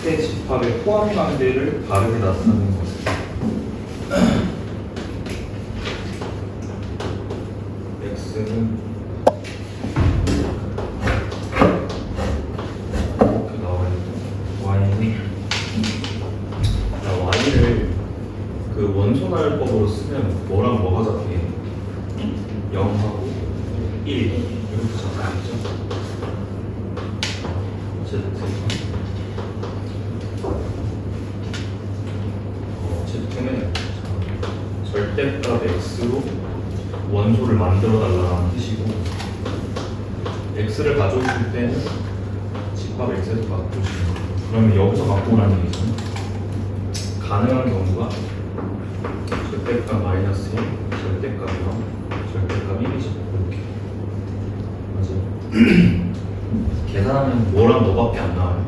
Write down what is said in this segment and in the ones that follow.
밑에 집합에 포함 관계를 바르게 나타내는 것은 x는 이렇게 나와야 돼. y는 y를 그 원소날법으로 쓰면 뭐랑 뭐가 잡히게? 0하고 1 이렇게 잡히겠죠? Z는 절대값 x로 원소를 만들어 달라는 뜻이고, x를 가져오실 때는 집합 x에서 바꾸시면, 그러면 여기서 바꾸고 나는 얘기죠. 가능한 경우가 절대값 마이너스 1, 절대값 0, 절대값 1이죠. 이렇게 맞아요. 계산하면 뭐랑 뭐밖에 안 나와요.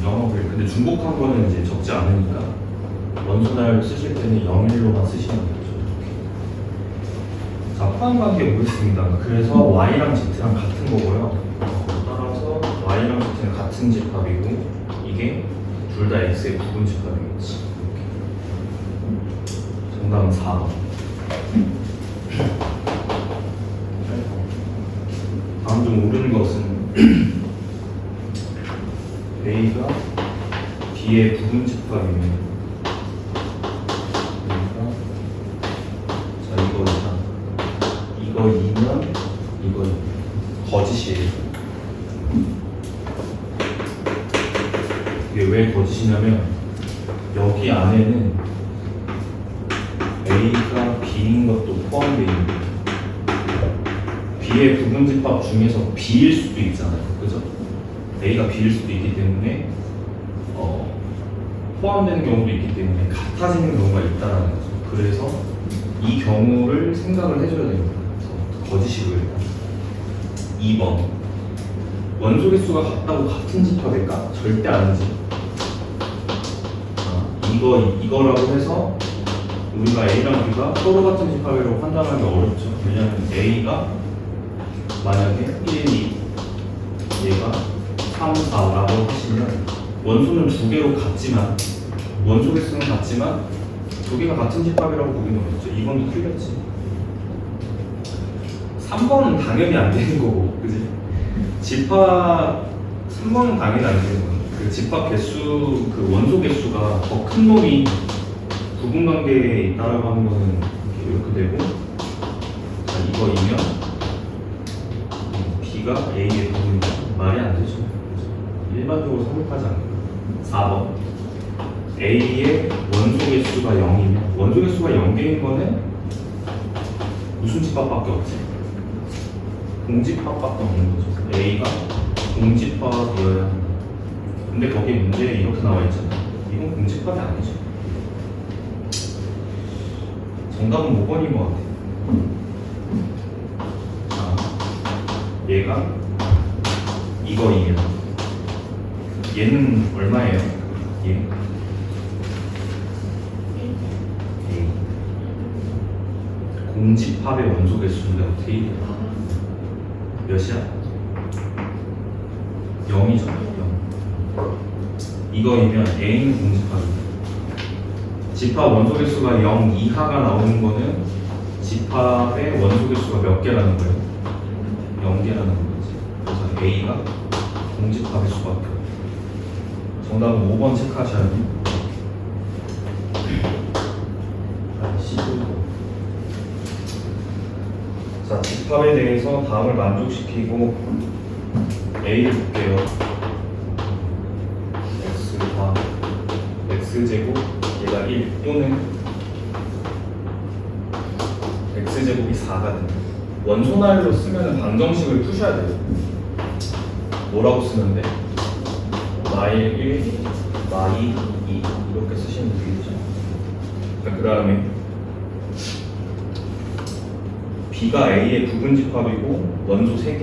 영업을 근데 중복한 거는 이제 적지 않으니까 원소날 쓰실 때는 0일로만 쓰시면 되죠. 자, 포함 관계 보겠습니다. 그래서 y랑 z랑 같은 거고요. 따라서 y랑 z는 같은 집합이고, 이게 둘 다 x의 부분 집합이겠지. 정답은 4번. 다음 좀 옳은 것은 A가 B의 부분 집합이면, 자 이거 2면 이거 거짓이에요. 이게 왜 거짓이냐면 여기 안에는 A가 B인 것도 포함되어 있는 거예요. B의 부분 집합 중에서 B일 수도 있잖아요. 그죠? A가 B일 수도 있기 때문에 포함되는 경우도 있기 때문에 같아지는 경우가 있다는 거죠. 그래서 이 경우를 생각을 해줘야 됩니다. 거짓이고요. 2번 원소 개수가 같다고 같은 집합일까? 절대 아니지. 이거라고 해서 우리가 A랑 B가 서로 같은 집합이라고 판단하기 어렵죠. 왜냐하면 A가 만약에 1, 2 얘가 3, 4라고 하시면 원소는 두 개로 같지만, 원소 개수는 같지만 두 개가 같은 집합이라고 보기는 어렵죠. 2번도 틀렸지. 3번은 당연히 안 되는 거고, 그지? 집합 3번은 당연히 안 되는 거고, 그 집합 개수, 그 원소 개수가 더 큰 놈이 부분 관계에 있다라고 하는 거는 이렇게 되고, 자 이거이면 B가 A의 부분이다. 말이 안 되죠. 일반적으로 성립하지 않는. 4번 A의 원소 개수가 0이면, 원소 개수가 0개인 거는 무슨 집합밖에 없지? 공집합밖에 없는 거죠. A가 공집합이어야 한다. 근데 거기에 문제에 이렇게 나와 있잖아. 이건 공집합이 아니죠. 정답은 5번인 것 같아. 자, 얘가 이거이면 얘는 얼마예요? 얘 공집합의 원소 개수인데 어떻게 해야 되나? 몇이야? 0이죠. 0. 이거이면 A는 공집합이다. 집합 원소 개수가 0 이하가 나오는 거는 집합의 원소 개수가 몇 개라는 거예요? 0개라는 거지. 그래서 A가 공집합일 수밖에 없어요. 정답은 5번 체크하셔야 돼요. 자, 집합에 대해서 다음을 만족시키고 A를 볼게요. X가 X제곱 얘가 1 또는 X제곱이 4가 됩니다. 원소날로 쓰면 방정식을 푸셔야 돼요. 뭐라고 쓰면 돼? 마일 1, 마이 2 이렇게 쓰시면 되겠죠. 그 다음에 B가 A의 부분 집합이고 원소 3개.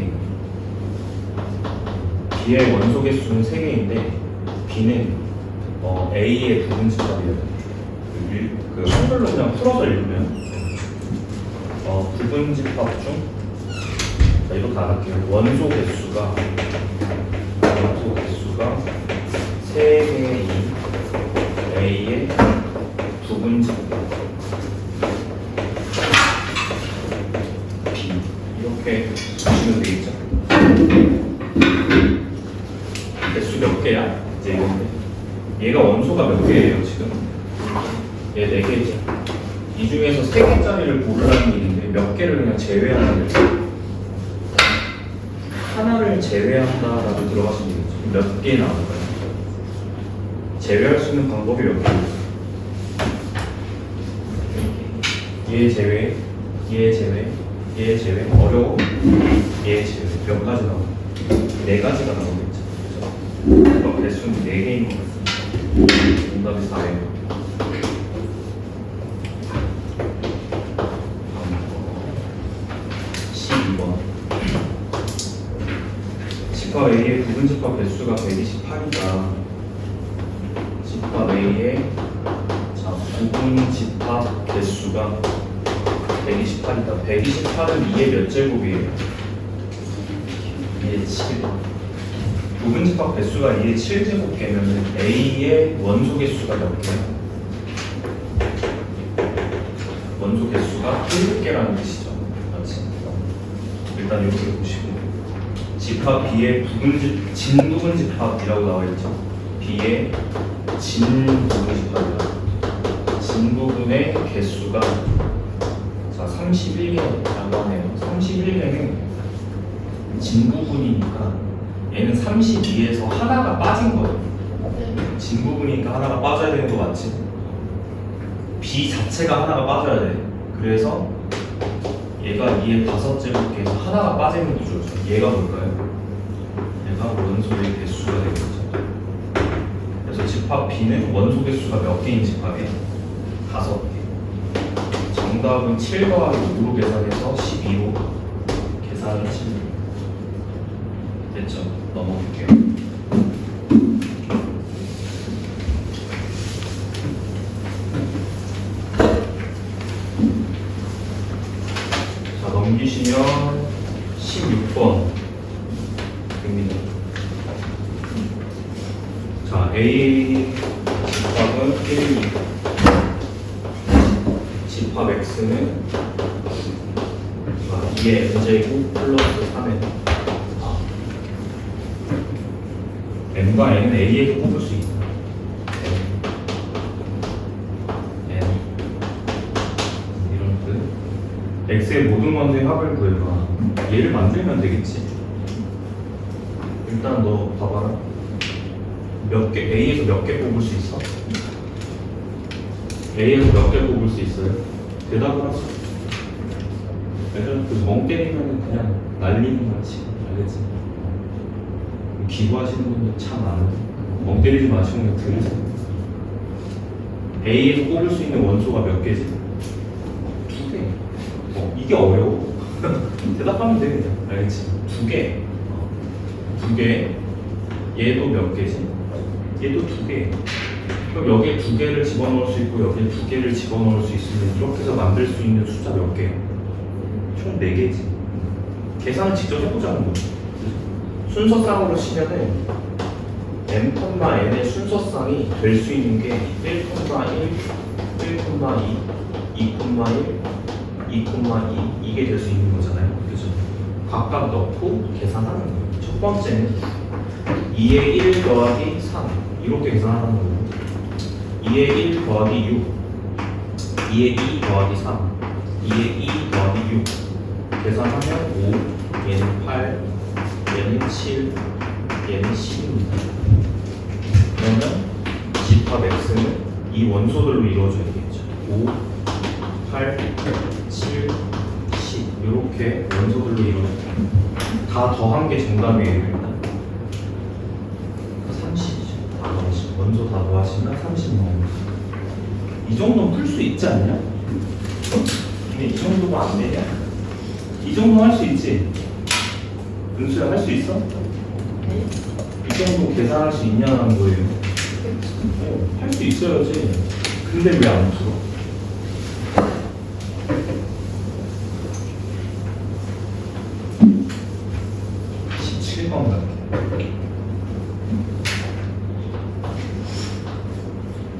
B의 원소 개수는 3개인데 B는 A의 부분 집합이에요. 그 한글로 그냥 풀어서 읽으면 부분 집합 중, 자 이렇게 알았게요. 원소 개수가 넣으면 되겠죠? 개수 몇 개야? 이제 이건데 얘가 원소가 몇 개예요 지금? 얘 4개죠. 이 중에서 3개짜리를 고르라는 일인데 몇 개를 그냥 제외하는 거예요. 하나를 제외한다라고 들어가시면 되겠죠. 몇 개 나올까요? 제외할 수 있는 방법이 몇 개예요? 얘 제외, 얘 제외, 얘 제외, 어려워? 얘 제외. 몇 가지 나오죠? 4가지가 나오겠죠. 그래서 개수는 4개인 것 같습니다. 정답이 4예요. 12번. 집합 A의 부분집합 개수가 128이다. 집합 A의 부분집합 개수가 128이다. 128은 2의 몇 제곱이에요? 2의 7. 부분집합 개수가 2의 7제곱개면 A의 원소 개수가 몇 개야? 원소 개수가 7개라는 뜻이죠. 맞지? 일단 이렇게 보시고 집합 B의 진부분집합이라고 나와있죠. B의 진부분집합이다. 진부분의 개수가 자 31개라고 하네요. 31개는 진부분이니까 얘는 32에서 하나가 빠진 거예요. 진부분이니까 하나가 빠져야 되는 거 맞지? B 자체가 하나가 빠져야 돼. 그래서 얘가 2의 5제곱개에서 하나가 빠지는 구조죠. 얘가 뭘까요? 얘가 원소의 개수가 되겠죠. 그래서 집합 B는 원소 개수가 몇 개인 집합이에요? 5개. 정답은 7 더하기 5로 계산해서 12로 계산을 하시면 됐죠? 넘어갈게요. 자, 넘기시면 16번 됩니다. 자, A 집합은 1, 2. 집합 X는 2의 n제곱 플러스 3n. n과 n은 A에서 뽑을 수 있다. n. 이런 뜻. X의 모든 원소의 합을 구해봐. 얘를 만들면 되겠지. 일단 너 봐봐라. 몇 개, A에서 몇 개 뽑을 수 있어? A에서 몇 개 뽑을 수 있어요? 대답을 하지. 예전에 멍 때리면 그냥 날리는 거지. 알겠지? 기부하시는 분들 참 많은데 멍 때리지 마시고 그냥 들으세요. A에서 뽑을 수 있는 원소가 몇 개지? 2개. 이게 어려워? 대답하면 돼 그냥. 알겠지? 2개. 2개. 얘도 몇 개지? 얘도 2개. 그럼 여기에 2개를 집어넣을 수 있고 여기에 2개를 집어넣을 수 있으면 이렇게 해서 만들 수 있는 숫자 몇 개예요? 총 4개지. 계산을 직접 해보자는 거죠. 순서상으로 치면은 m,n의 순서상이 될 수 있는 게 1,1, 1,2, 2,1, 2,2 이게 될 수 있는 거잖아요. 그죠? 각각 넣고 계산하는 거예요. 첫 번째는 2의 1 더하기 3 이렇게 계산하는 거예요. 2의 1 더하기 6 2의 2 더하기 3 2의 2 더하기 6 계산하면 5 얘는 8 얘는 7 얘는 10입니다. 그러면 집합 X는 이 원소들로 이루어져야 되겠죠. 5 8 7 10 이렇게 원소들로 이루어져요. 다 더한 게 정답이에요. 일단 30이죠. 다 더하시면 원소 다 더하시면 30 나옵니다. 이 정도는 풀 수 있지 않냐? 근데 이 정도가 안 되냐? 이 정도 할 수 있지? 은수야 할 수 있어? 이 정도 계산할 수 있냐는 거예요. 할 수 있어야지. 근데 왜 안 풀어?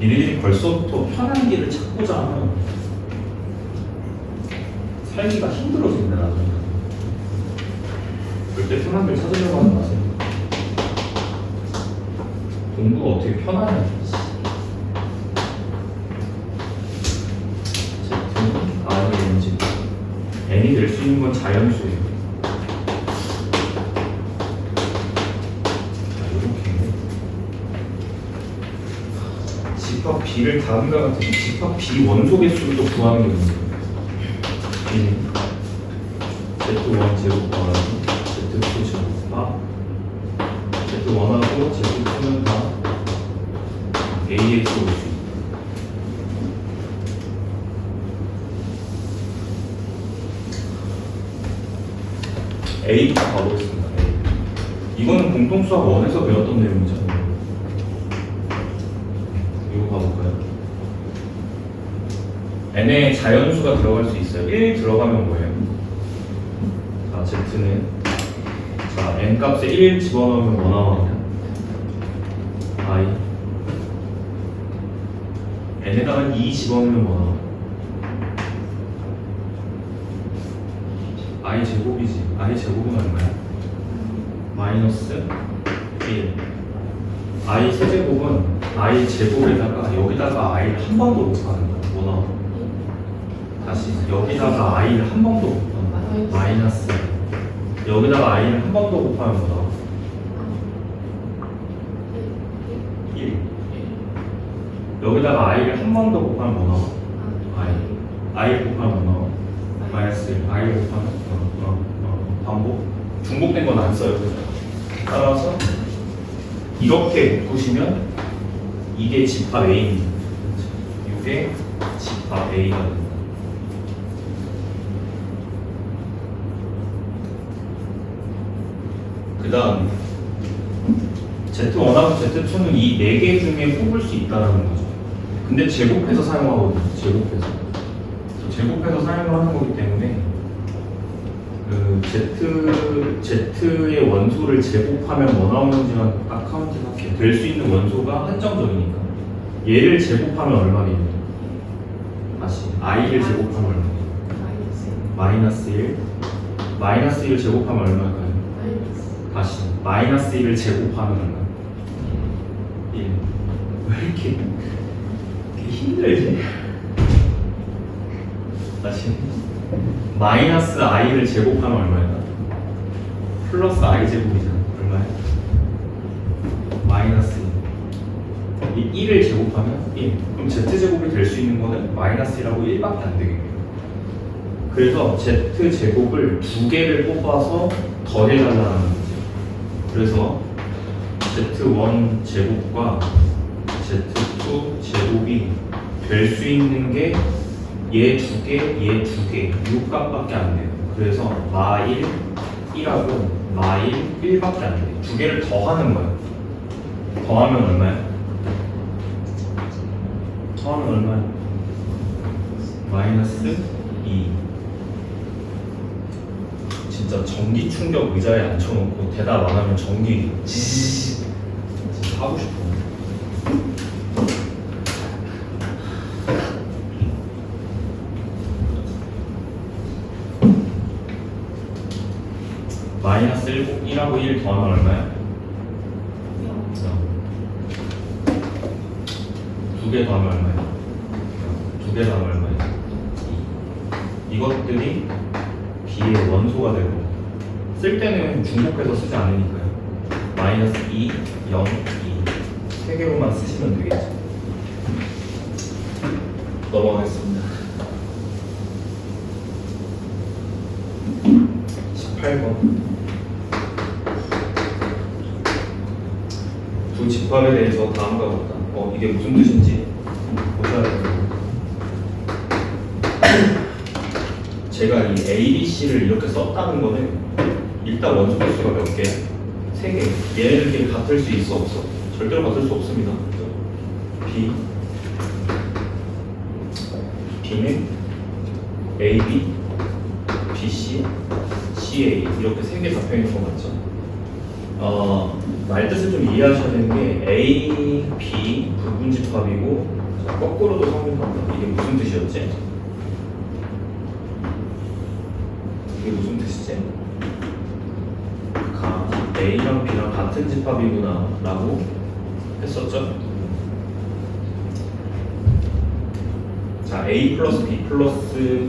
니네들이 벌써부터 편한 길을 찾고자 하면 살기가 힘들어진다 나중에. 절대 편한 길 찾으려고 하지 마세요. 공부가 어떻게 편하냐. Z는 R인지 N이 될 수 있는 건 자연수예요. 자, 이렇게 집합 B를 다음과 같은 집합 B 원소 개수를 또 구하는 게 문제예요. Z1 제곱과 Z2 제곱과 Z1하고 Z2는 다 AX 올 수 있다. A부터 가보겠습니다. A. 이거는 공통수학 1에서 배웠던 내용이죠. 이거 가볼까요? n에 자연수가 들어갈 수 있어요. 1 들어가면 뭐예요? 자, Z는 자, n 값에 1 집어넣으면 뭐 나오냐? I n에다가 2 집어넣으면 뭐 나와? I 제곱이지. I 제곱은 얼마야? 마이너스 1. I 세제곱은 I 제곱에다가 여기다가 I를 한 번 더 곱하는 거야. 뭐 나와? 다시 여기다가 I를 한 번 더 곱하는 거야. 마이너스. 여기다가 I를 한 번 더 곱하면 뭐 나와? 1. 여기다가 I를 한 번 더 곱하면 뭐 나와? I 곱하면 뭐 나와? 마이너스 1. I 곱하면 반복? 중복된 건 안 써요. 따라서 이렇게 묶으시면 이게 집합 A입니다. 이게 집합 A가 됩니다. 그 다음 Z1하고 Z2는 이 4개 중에 뽑을 수 있다는 거죠. 근데 제곱해서 사용하거든요. 제곱해서 사용을 하는 거기 때문에 그 Z의 원소를 제곱하면 뭐 나오는지만 딱 카운팅할게요. 될 수 있는 원소가 한정적이니까 얘를 제곱하면 얼마겠냐? 다시 I를 제곱하면 얼마겠냐? 마이너스 1. 마이너스 1을 제곱하면 얼마일까요? 다시 마이너스 1을 제곱하면 얼마? 1. 왜 이렇게 힘들지? 다시 마이너스 i를 제곱하면 얼마야? 플러스 i 제곱이잖아. 얼마야? 마이너스 1. 이 1을 제곱하면 1. 그럼 z 제곱이 될 수 있는 거는 마이너스 1하고 1밖에 안 되겠네요. 그래서 z 제곱을 2개를 뽑아서 더해달라는 거죠. 그래서 z1 제곱과 z2 제곱이 될 수 있는 게 얘 2개, 얘 2개, 6값밖에 안 돼요. 그래서 마1, 1하고 마1, 1밖에 안 돼요. 2개를 더하는 거예요. 더하면 얼마야? 더하면 얼마야? 마이너스 2. 진짜 전기 충격 의자에 앉혀놓고 대답 안 하면 전기 진짜 하고 싶어. 마이너스 1하고 1 더하면 얼마야? 2개 더하면 얼마야? 2개 더하면 얼마야? 2. 이것들이 B의 원소가 되고 쓸 때는 중복해서 쓰지 않으니까요. 마이너스 2, 0, 2 3개로만 쓰시면 되겠죠. 넘어가겠습니다. 18번 두 집합에 대해서 다음과 같다. 이게 무슨 뜻인지 보셔야 됩니다. 제가 이 A, B, C를 이렇게 썼다는 거는 일단 원소 개수가 몇 개? 3개. 얘네들끼리 같을 수 있어 없어? 절대로 같을 수 없습니다. B B는 A, B, B, C, C, A 이렇게 3개 잡혀 있는 거 맞죠? 말뜻을 좀 이해하셔야 되는 게 A, B 부분집합이고 거꾸로도 성립한다. 이게 무슨 뜻이었지? 이게 무슨 뜻이지? A랑 B랑 같은 집합이구나 라고 했었죠. 자, A 플러스 B 플러스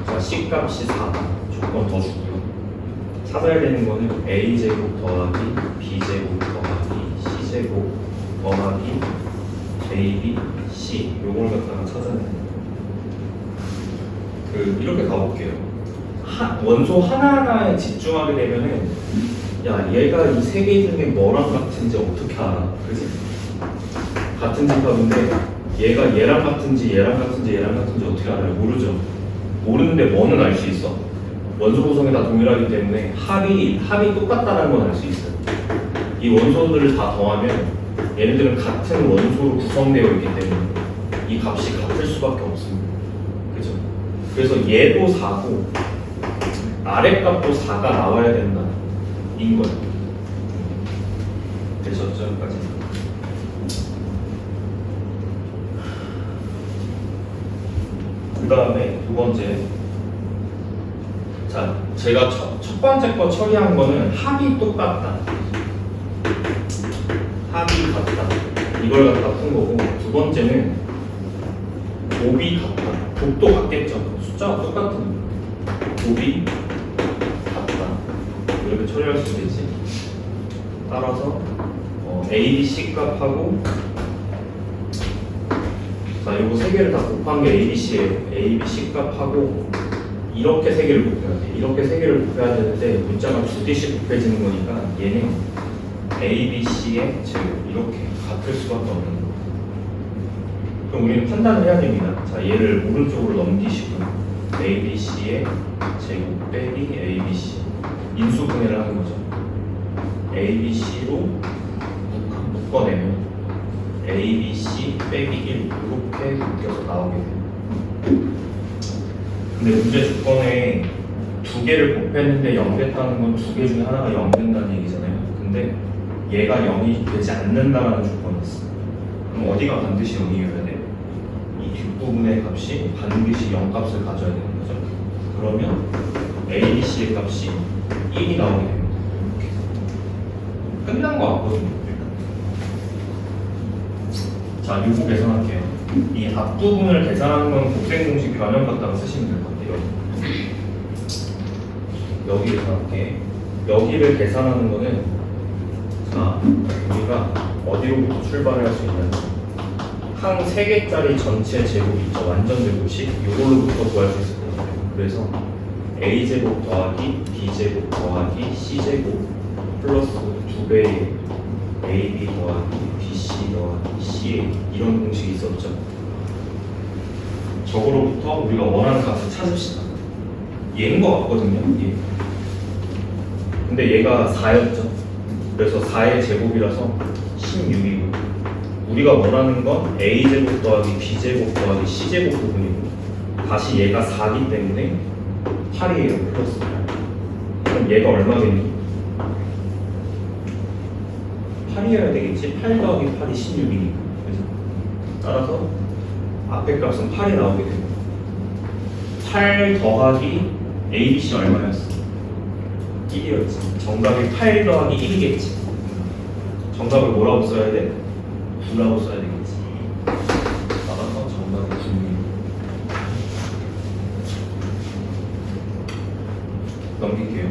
자, C 값이 4 조건 더 주고요. 찾아야 되는 거는 A제곱 더하기 B제곱 더하기 C제곱 더하기 AB, C 요걸 갖다가 찾아야 돼요. 이렇게 가볼게요. 원소 하나하나에 집중하게 되면은 야 얘가 이 세 개 중에 뭐랑 같은지 어떻게 알아? 그지? 같은 집합인데 얘가 얘랑 같은지 얘랑 같은지 얘랑 같은지 어떻게 알아요? 모르죠. 모르는데 뭐는 알 수 있어. 원소 구성이 다 동일하기 때문에 합이 똑같다는 건 알 수 있어요. 이 원소들을 다 더하면 얘네들은 같은 원소로 구성되어 있기 때문에 이 값이 같을 수밖에 없습니다. 그죠? 그래서 얘도 4고 아래 값도 4가 나와야 된다. 인 거예요. 되셨죠? 여기까지? 그 다음에 두 번째. 자, 제가 첫 번째 거 처리한 거는 합이 똑같다. 합이 같다. 이걸 갖다 푼 거고, 두 번째는 곱이 같다. 곱도 같겠죠. 숫자가 똑같은 곱이 같다. 이렇게 처리할 수 있겠지. 따라서 A, B, C 값하고 자, 요거 세 개를 다 곱한 게 A, B, C예요. A, B, C 값하고 이렇게 세 개를 곱해야 돼. 이렇게 세 개를 곱해야 되는데 문자가 두 개씩 곱해지는 거니까 얘는 A, B, C의 제곱 이렇게 같을 수밖에 없는 거예요. 그럼 우리는 판단을 해야 됩니다. 자, 얘를 오른쪽으로 넘기시고 A, B, C의 제곱 빼기 A, B, C 인수분해를 하는 거죠. A, B, C로 묶어내면 A, B, C 빼기 1 이렇게 묶여서 나오게 돼요. 근데 문제 조건에 두 개를 곱했는데 0 됐다는 건 두 개 중에 하나가 0 된다는 얘기잖아요. 근데 얘가 0이 되지 않는다라는 조건이 있어. 그럼 어디가 반드시 0이어야 돼? 이 뒷부분의 값이 반드시 0 값을 가져야 되는 거죠. 그러면 A, B, C의 값이 1이 나오게 됩니다. 이렇게. 끝난 거 같거든요. 자, 요거 계산할게요. 이 앞부분을 계산하는 건 곱셈 공식 변형 갖다가 쓰시면 될 것 같아요. 여기 계산할게. 여기를 계산하는 거는 자, 우리가 어디로부터 출발을 할 수 있냐면 항 3개짜리 전체 제곱 있죠. 완전 제곱식 이걸로부터 구할 수 있을 것 같아요. 그래서 A제곱 더하기 B제곱 더하기 C제곱 플러스 2배의 AB 더하기 BC 더하기 CA 이런 공식이 있었죠. 저거로부터 우리가 원하는 값을 찾읍시다. 얘인 것 같거든요. 얘. 근데 얘가 4였죠. 그래서 4의 제곱이라서 16이고 우리가 원하는 건 A제곱 더하기 B제곱 더하기 C제곱 부분이고 다시 얘가 4기 때문에 8이에요. 플러스 8. 그럼 얘가 얼마겠니? 8이어야 되겠지? 8 더하기 8이 16이니까. 그래서 따라서 앞에 값은 8이 나오게 되고 8 더하기 ABC 얼마였어? 1이었지. 정답이 8 더하기 1이겠지. 정답을 뭐라고 써야 돼? 9라고 써야 되겠지. 따라서 정답이 9입니다. 넘길게요.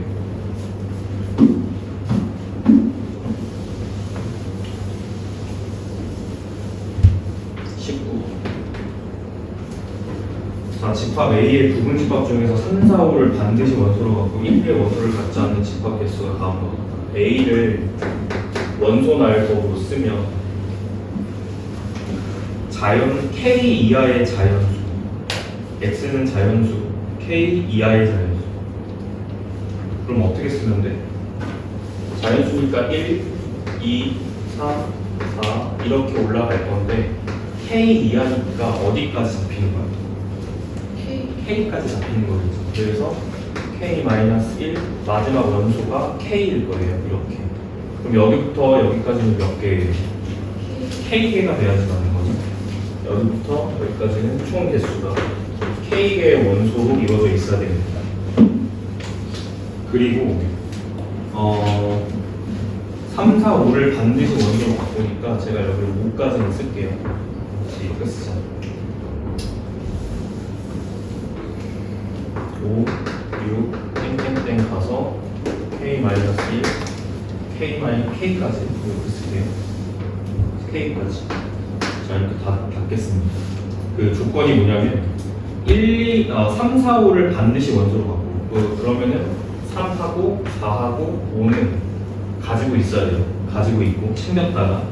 자, 집합 A의 부분 집합 중에서 3, 4, 5를 반드시 원소로 갖고 1의 원소를 갖지 않는 집합 개수가 다음과 같다. A를 원소 날법으로 쓰면 자연 K 이하의 자연수 X는 자연수 K 이하의 자연수 그럼 어떻게 쓰면 돼? 자연수니까 1, 2, 3, 4 이렇게 올라갈 건데 K 이하니까 어디까지 잡히는 거야? K까지 잡히는 거겠죠. 그래서 K-1 마지막 원소가 K일 거예요. 이렇게. 그럼 여기부터 여기까지는 몇 개예요? K개가 돼야지 나는 거죠. 여기부터 여기까지는 총 개수가 K개의 원소로 이루어져 있어야 됩니다. 그리고 3, 4, 5를 반드시 원소로 바꾸니까 제가 여기 5까지는 쓸게요. 이렇게 쓰자. 5, 6, 땡땡땡 가서 K-1, K까지 이렇게 쓸게요. K까지. 자, 이렇게 다 닫겠습니다. 그 조건이 뭐냐면 3, 4, 5를 반드시 원소로 바꾸고 그러면은 3하고 4하고 5는 가지고 있어야 돼요. 가지고 있고 챙겼다가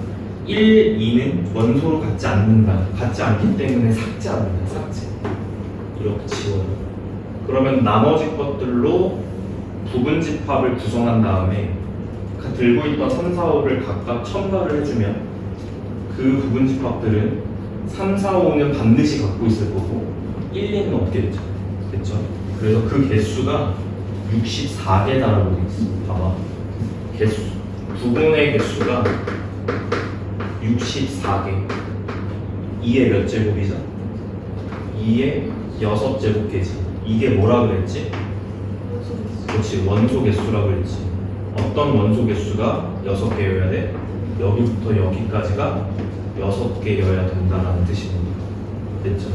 1, 2는 원소로 갖지 않는다. 갖지 않기 때문에 삭제합니다. 삭제. 이렇게 지워요. 그러면 나머지 것들로 부분 집합을 구성한 다음에 들고 있던 3, 4, 5를 각각 첨가를 해주면 그 부분 집합들은 3, 4, 5는 반드시 갖고 있을 거고 1, 2는 없게 되죠. 됐죠? 그래서 그 개수가 64개다라고 되어 있어. 봐봐. 개수. 부분의 개수가 64개. 2의 몇 제곱이죠? 2의 6제곱개지. 이게 뭐라 그랬지? 그렇지. 원소 개수라고 그랬지. 어떤 원소 개수가 6개여야 돼? 여기부터 여기까지가 6개여야 된다라는 뜻입니다. 됐죠?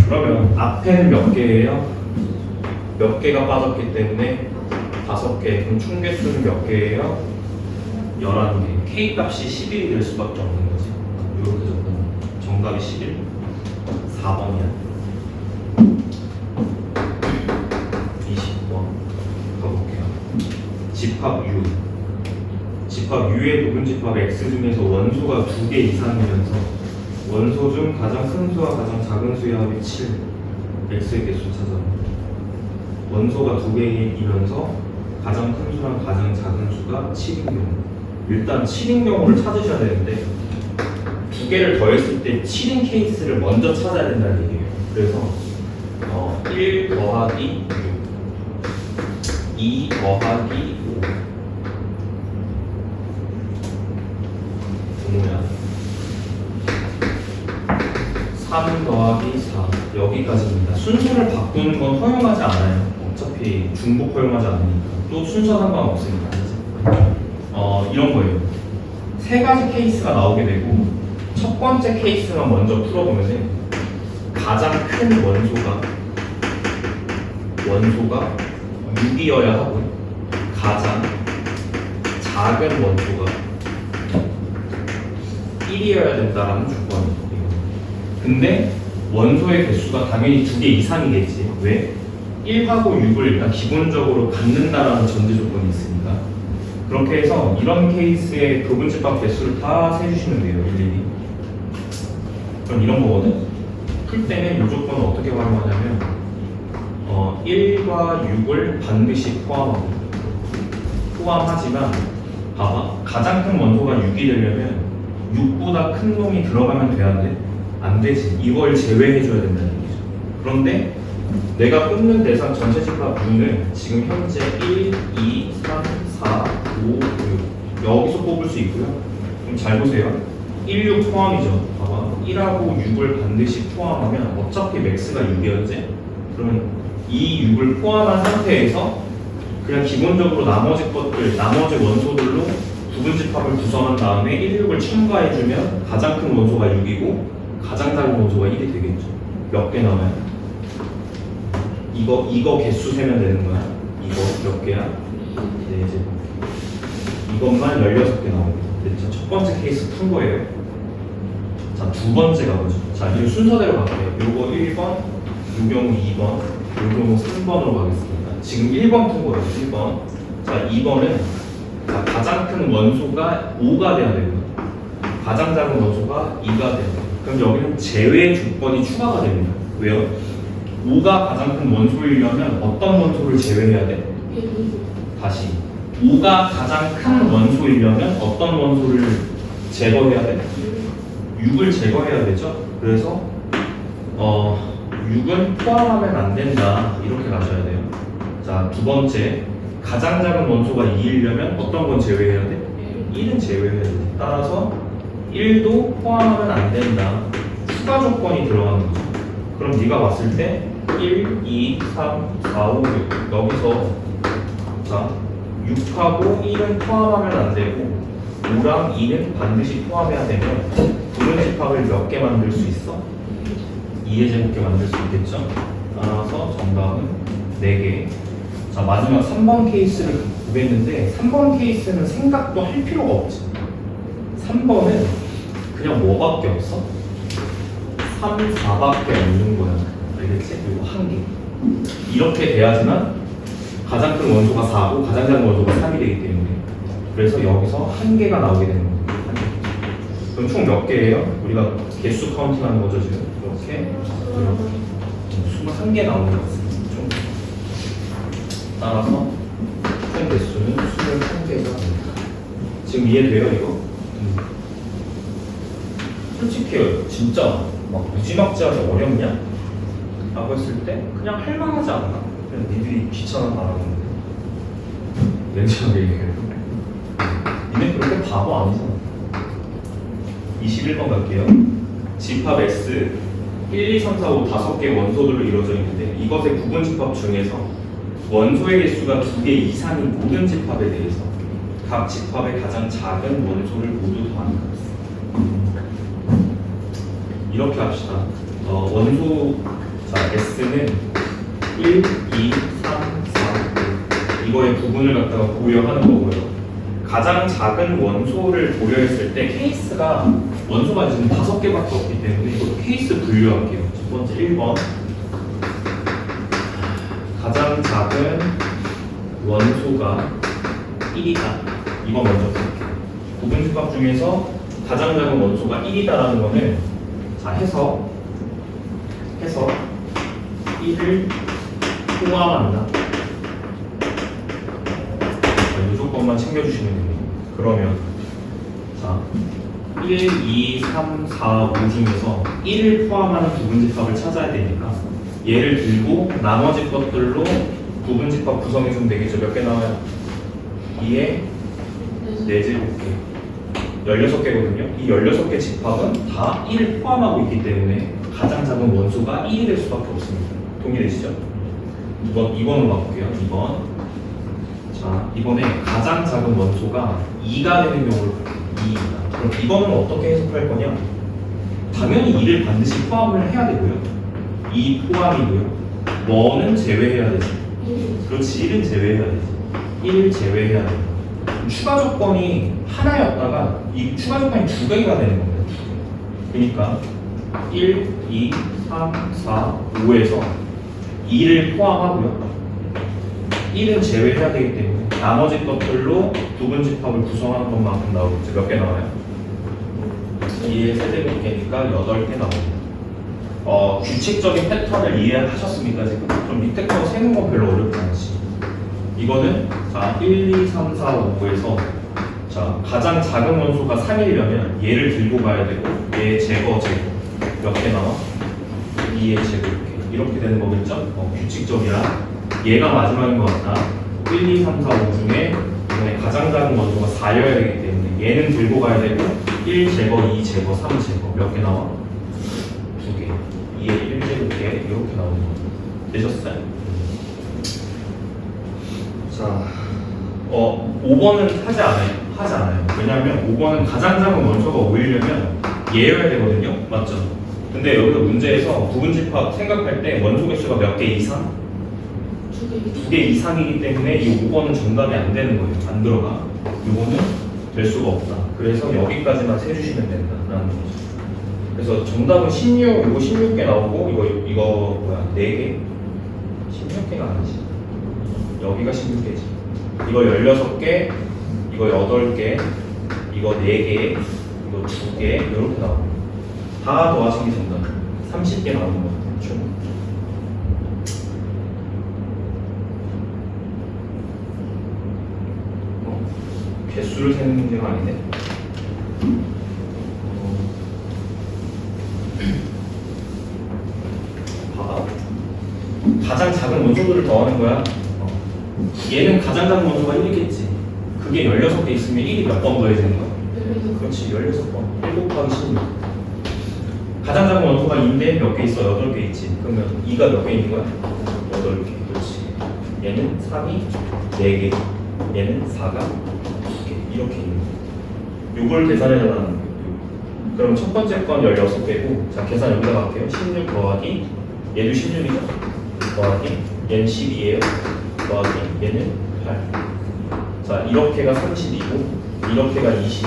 그러면 앞에는 몇 개예요? 몇 개가 빠졌기 때문에 5개. 그럼 총 개수는 몇 개예요? 11개. K 값이 11이 될 수밖에 없는 거지. 이렇게 적으면 정답이 11. 4번이야. 20번 가볼게요. 집합 U. 집합 U의 부분 집합 X 중에서 원소가 2개 이상이면서 원소 중 가장 큰 수와 가장 작은 수의 합이 7. X의 개수 찾아. 원소가 2개이면서 가장 큰 수랑 가장 작은 수가 7인 경우. 일단 7인 경우를 찾으셔야 되는데 2개를 더했을 때 7인 케이스를 먼저 찾아야 된다는 얘기예요. 그래서 1 더하기 6, 2 더하기 5 뭐야? 3 더하기 4 여기까지입니다. 순서를 바꾸는 건 허용하지 않아요. 어차피 중복 허용하지 않으니까. 또 순서 상관없으니까. 이런 거예요. 세 가지 케이스가 나오게 되고 첫 번째 케이스만 먼저 풀어보면 가장 큰 원소가 6이어야 하고 가장 작은 원소가 1이어야 된다는 조건이에요. 근데 원소의 개수가 당연히 2개 이상이겠지. 왜? 1하고 6을 일단 기본적으로 갖는다라는 전제 조건이 있으니까. 그렇게 해서 이런 케이스의 부분 집합 개수를 다 세주시면 돼요. 일일이. 그럼 이런 거거든. 풀 때는 이 조건을 어떻게 활용하냐면 1과 6을 반드시 포함하지만 봐봐. 가장 큰 원소가 6이 되려면 6보다 큰 놈이 들어가면 돼야 돼? 안 되지. 이걸 제외해줘야 된다는 얘기죠. 그런데 내가 뽑는 대상 전체 집합 U는 지금 현재 1, 2, 3, 4, 5, 6 여기서 뽑을 수 있고요. 그럼 잘 보세요. 1, 6 포함이죠. 봐봐. 1하고 6을 반드시 포함하면 어차피 맥스가 6이었지? 그러면 이 6을 포함한 상태에서 그냥 기본적으로 나머지 원소들로 부분 집합을 구성한 다음에 1, 6을 첨가해주면 가장 큰 원소가 6이고 가장 작은 원소가 1이 되겠죠. 몇 개 남아요? 이거 개수 세면 되는 거야. 이거 몇 개야? 네, 이제 이것만 16개 나옵니다. 됐죠? 첫 번째 케이스 푼 거예요. 자, 두 번째 가보죠. 자, 이 순서대로 갈게요. 요거 1번, 요 경우 2번, 요 경우 3번으로 가겠습니다. 지금 1번 푼 거예요. 1번. 자, 2번은 가장 큰 원소가 5가 돼야 되고요. 가장 작은 원소가 2가 돼야 돼요. 그럼 여기는 제외 조건이 추가가 됩니다. 왜요? 5가 가장 큰 원소이려면 어떤 원소를 제외해야 돼? 다시 5가 가장 큰 원소이려면 어떤 원소를 제거해야 돼? 6을 제거해야 되죠? 그래서 6은 포함하면 안 된다 이렇게 가셔야 돼요. 자, 두 번째 가장 작은 원소가 2이려면 어떤 건 제외해야 돼? 1은 제외해야 돼. 따라서 1도 포함하면 안 된다. 추가 조건이 들어가는 거죠. 그럼 네가 봤을 때 1, 2, 3, 4, 5, 6 여기서 자 6하고 1은 포함하면 안 되고 5랑 2는 반드시 포함해야 되면 부분집합을 몇 개 만들 수 있어? 2의 제곱개 만들 수 있겠죠? 따라서 정답은 4개. 자, 마지막 3번 케이스를 보겠는데 3번 케이스는 생각도 할 필요가 없지. 3번은 그냥 뭐밖에 없어? 3, 4밖에 없는 거야. 알겠지? 그리고 1개. 이렇게 돼야지만 가장 큰 원소가 4고 가장 작은 원소가 3이 되기 때문에 그래서 여기서 1개가 나오게 되는 거예요. 1개. 그럼 총 몇 개예요? 우리가 개수 카운팅하는 거죠 지금. 이렇게 21개 나오는 것 같습니다. 총. 따라서 총 개수는 21개가 됩니다. 지금 이해돼요 이거? 솔직히 진짜 막 무지막지하게 어렵냐? 라고 했을 때 그냥 할만하지 않나? 그냥 니들이 귀찮아 말하는데 냉정하게 얘기해요. 니네 그렇게 바보 아니잖아. 21번 갈게요. 집합 S 1, 2, 3, 4, 5 5개 원소들로 이루어져 있는데 이것의 부분집합 중에서 원소의 개수가 2개 이상인 모든 집합에 대해서 각 집합의 가장 작은 원소를 모두 더하는 것. 이렇게 합시다. 원소 자 S는 1, 2, 3, 4 이거의 부분을 갖다가 고려하는 거고요. 가장 작은 원소를 고려했을 때 케이스가 원소가 지금 5개밖에 없기 때문에 이것도 케이스 분류할게요. 첫 번째 1번 가장 작은 원소가 1이다. 이거 먼저 볼게요. 부분집합 중에서 가장 작은 원소가 1이다라는 거는 자 해서 1을 포함한다. 이 조건만 챙겨주시면 됩니다. 그러면 자 1, 2, 3, 4, 5 중에서 1을 포함하는 부분집합을 찾아야 되니까 얘를 들고 나머지 것들로 부분집합 구성해주면 되겠죠. 몇 개 나와요? 2에 4제곱개 16개거든요. 이 16개 집합은 다 1을 포함하고 있기 때문에 가장 작은 원소가 1이 될 수밖에 없습니다. 동의되시죠? 2번으로 바꿀게요. 2번. 자, 이번에 가장 작은 원소가 2가 되는 경우를 볼게요. 2입니다. 그럼 이거는 어떻게 해석할 거냐? 당연히 2를 반드시 포함을 해야 되고요. 2 포함이고요. 뭐는 제외해야 되지? 그렇지, 1은 제외해야 되지. 1을 제외해야 됩니다. 추가 조건이 하나였다가 이 추가 조건이 2개가 되는 겁니다. 그러니까 1, 2, 3, 4, 5에서 2를 포함하고요. 1은 제외해야 되기 때문에 나머지 것들로 부분집합을 구성하는 것만큼 나오겠죠. 몇 개 나와요? 2의 세제곱개니까 8개 나옵니다. 규칙적인 패턴을 이해하셨습니까 지금? 좀 밑에 거 세는 건 별로 어렵지 않지. 이거는 자 1, 2, 3, 4, 5에서 자 가장 작은 원소가 3이려면 얘를 들고 가야 되고 얘 제거 몇 개 나와? 2의 제곱 이렇게 되는 거겠죠? 규칙적이야. 얘가 마지막인 것 같다. 1, 2, 3, 4, 5 중에 이번에 가장 작은 원소가 4여야 되기 때문에 얘는 들고 가야 되고 1 제거, 2 제거, 3 제거 몇 개 나와? 2개. 2의 1제곱개 이렇게 나오는 거 되셨어요? 자, 5번은 하지 않아요. 왜냐하면 5번은 가장 작은 원소가 5이려면 얘여야 되거든요. 맞죠? 근데 여기서 문제에서 부분집합 생각할 때 원소 개수가 몇 개 이상? 2개 이상이기 때문에 이 5번은 정답이 안 되는 거예요. 안 들어가. 이거는 될 수가 없다. 그래서 여기까지만 세주시면 된다라는 거죠. 그래서 정답은 16, 이거 16개 나오고 이거 뭐야 4개? 16개가 아니지. 여기가 16개지. 이거 16개, 이거 8개, 이거 4개, 이거 2개 이렇게 나옵니다. 다 더하신 게 정답. 30개 나오는 것 같아요. 총. 개수를 세는 문제가 아닌데. 봐봐. 가장 작은 원소들을 더하는 거야. 얘는 가장 작은 원소가 1이겠지. 그게 16개 있으면 1이 몇 번 더해지는 거야? 그렇지, 16번. 1 곱하기 16. 가장 작은 원소가 2인데 몇 개 있어? 8개 있지. 그러면 2가 몇 개 있는 거야? 8개. 그렇지. 얘는 3이 4개. 얘는 4가 2개 이렇게 있는 거예요. 요걸 계산해달라는 거예요. 그럼 첫 번째 건 16개고 자 계산 여기다 갈게요. 16 더하기 얘도 16이죠? 더하기 얘는 12예요. 더하기 얘는 8. 자 이렇게가 32고 이렇게가 20.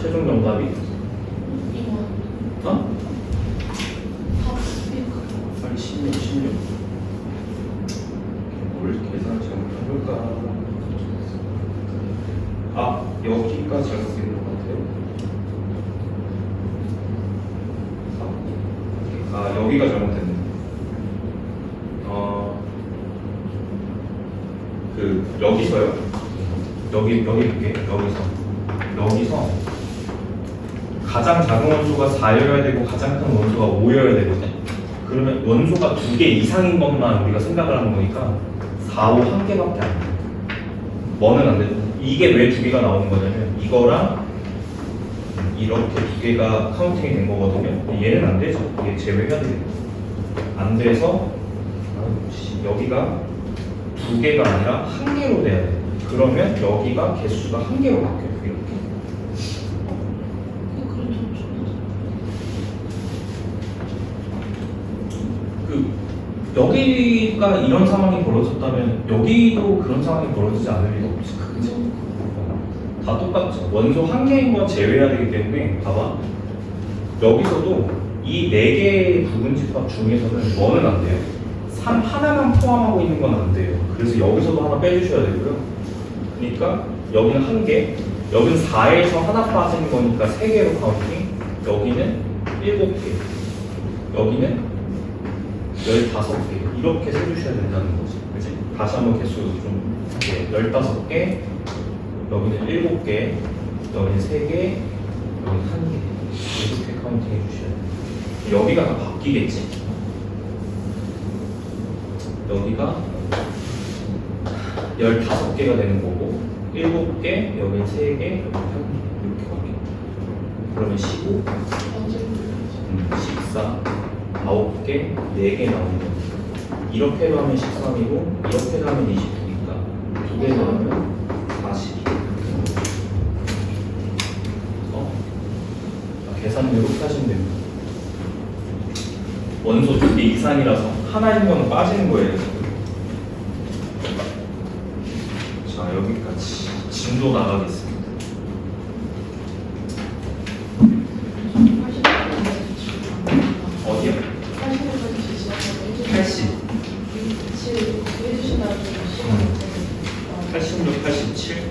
최종 정답이 어? 빨리 16. 뭘 계산 잘못해볼까? 아 여기가 잘못된 것 같아요. 아 여기가 잘못됐네. 여기서요. 여기 볼게. 여기서 가장 작은 원소가 4여야 되고 가장 큰 원소가 5여야 되거든. 그러면 원소가 2개 이상인 것만 우리가 생각을 하는 거니까 4, 5 한 개밖에 안 돼. 뭐는 안 돼. 이게 왜 2개가 나오는 거냐면 이거랑 이렇게 2개가 카운팅이 된 거거든요. 얘는 안 되죠. 얘 제외해야 돼요. 안 돼서 여기가 2개가 아니라 1개로 돼야 돼. 그러면 여기가 개수가 1개로 바뀌어요. 이렇게. 여기가 이런 상황이 벌어졌다면 여기도 그런 상황이 벌어지지 않을 리가 없지. 그치? 다 똑같죠. 원소 1개인 건 제외해야 되기 때문에 봐봐. 여기서도 이 4개의 부분집합 중에서는 뭐는 안 돼요? 3 하나만 포함하고 있는 건 안 돼요. 그래서 여기서도 하나 빼주셔야 되고요. 그러니까 여기는 1개, 여기는 4에서 하나 빠지는 거니까 3개로 카운팅, 여기는 7개, 여기는 15개 이렇게 세주셔야 된다는 거지. 그치? 다시 한번 개수 좀 15개, 여기는 7개, 여기는 3개, 여기는 1개 이렇게 카운팅 해주셔야 돼요. 여기가 다 바뀌겠지? 여기가 15개가 되는 거고 7개, 여기는 3개, 여기는 1개 이렇게 바뀌어. 그러면 15, 14, 9개, 4개 나오는 거죠. 이렇게 하면 13이고 이렇게 하면 29니까 2개 나오면 42. 계산 이렇게 하시면 됩니다. 원소 2개 이상이라서 하나인 거는 빠지는 거예요. 자 여기까지 진도 나가겠습니다. 어디요? 80. 86, 87.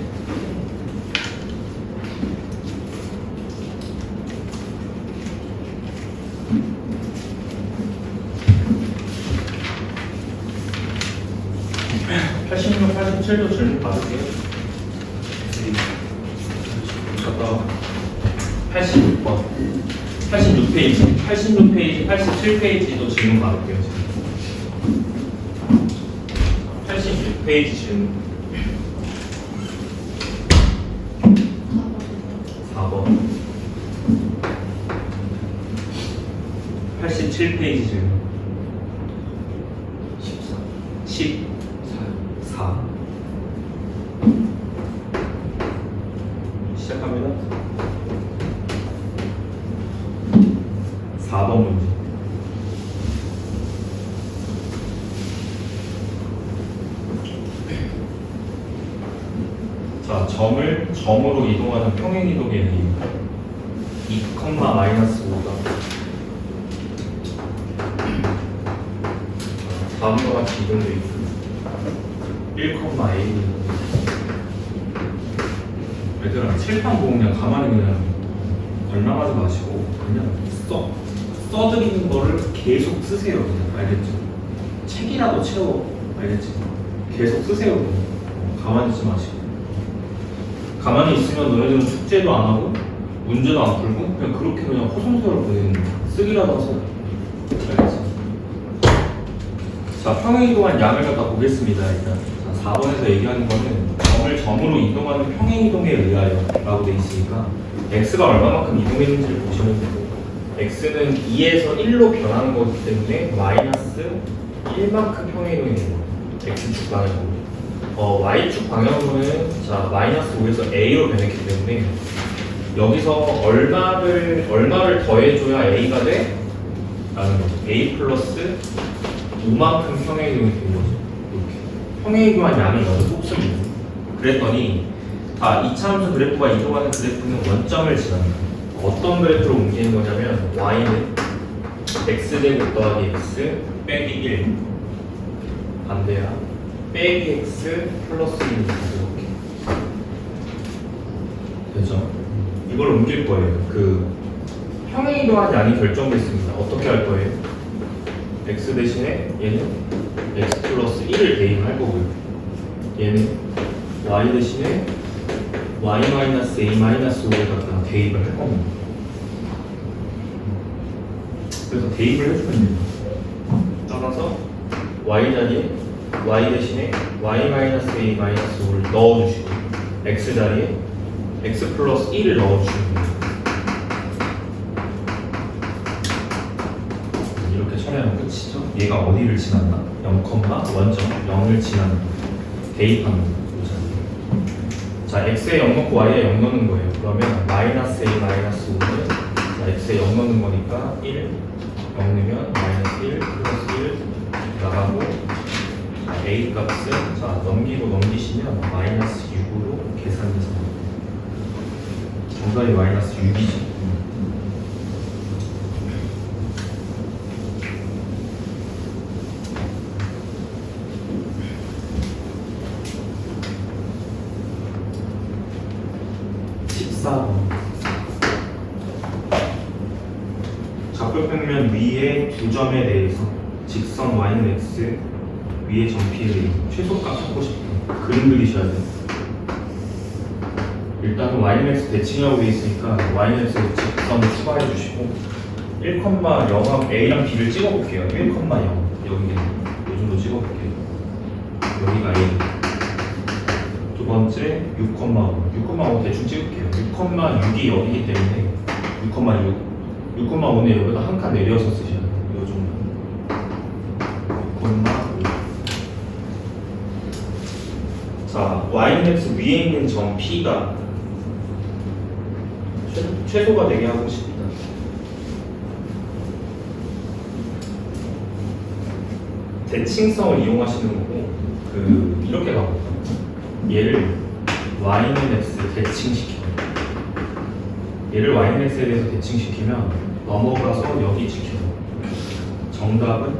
(86, 87도) 질문 받을게요. 갔다 86번 86페이지 86페이지 87페이지도 질문 받을게요. 86페이지 질문 4번 87페이지 질문 14 시작합니다. 4번 문제. 자, 점으로 이동하는 평행 이동의 의미 2, -5가 다음과 같이 이동되어 있고 1,A 얘들아 칠판 보고 그냥 가만히 그냥 얼마하지 마시고 그냥 써드리는 거를 계속 쓰세요. 그냥 알겠죠? 책이라도 채워. 알겠지? 계속 쓰세요. 그냥. 가만히 있지 마시고 가만히 있으면 너네들은 숙제도 안 하고 문제도 안 풀고 그냥 그렇게 그냥 허송세월로 보내는 거야. 쓰기라도 하세요. 알겠지? 자, 평행 이동한 양을 갖다 보겠습니다. 일단 4번에서 얘기하는 거는 점으로 이동하는 평행 이동에 의하여 라고 돼 있으니까 x가 얼마만큼 이동했는지를 보시면 되고 x는 2에서 1로 변하는 거기 때문에 마이너스 1만큼 평행 이동이 되는 거예요. x축 반을 보고 y축 방향으로는 자 마이너스 5에서 a로 변했기 때문에 여기서 얼마를 더해줘야 a가 돼? 라는 거죠. a 플러스 5만큼 평행이동이 된 거죠. 이렇게 평행이동한 양을 먼저 뽑습니다. 그랬더니 이차함수 그래프가 이동하는 그래프는 원점을 지납니다. 어떤 그래프로 옮기는 거냐면 y는 x제곱 더하기 x 빼기 1 반대야 빼기 x 플러스 1 이렇게 되죠? 이걸 옮길 거예요. 그 평행이동한 양이 결정됐습니다. 어떻게 할 거예요? x 대신에 얘는 x 플러스 1을 대입할 거고요. 얘는 y 대신에 y 마이너스 a 마이너스 5를 갖다가 대입을 할 겁니다. 그래서 대입을 해주면 됩니다. 따라서 y 자리에 y 대신에 y 마이너스 a 마이너스 5를 넣어주시고 x 자리에 x 플러스 1을 넣어주시면 됩니다. 이렇게 처리하면 끝이죠. 얘가 어디를 지났나? 0, 원점 0을 지나는 대입합니다. 자, x에 0 넣고 y에 0 넣는 거예요. 그러면 마이너스 a 마이너스 5는 자, x에 0 넣는 거니까 1 0 넣으면 마이너스 1 플러스 1 나가고 자, a 값은 자 넘기고 넘기시면 마이너스 6으로 계산해서 정답이 마이너스 6이죠. 좌표평면 위에 두 점에 대해서 직선 y는 x 위의 점피에 대해서 최소값 찾고 싶다. 그림 그리셔야 돼요. 일단은 y는 x 대칭하고 되어 있으니까 y는 x에 직선을 추가해 주시고 1,0하고 a랑 b를 찍어볼게요. 1,0 여기 이 정도 찍어볼게요. 여기가 a 두 번째 6,5 대충 찍을게요. 6,6이 여기기 때문에 6,5는 여기다 한 칸 내려서 쓰셔야 돼요. 이 정도. 6,5. 자, y는 x 위에 있는 점 P가 최소가 되게 하고 싶다. 대칭성을 이용하시는 거고, 이렇게 가볼까? 얘를 y는 x 대칭시켜요. 얘를 y는 x에 대해서 대칭시키면 넘어가서 여기 지켜요. 정답은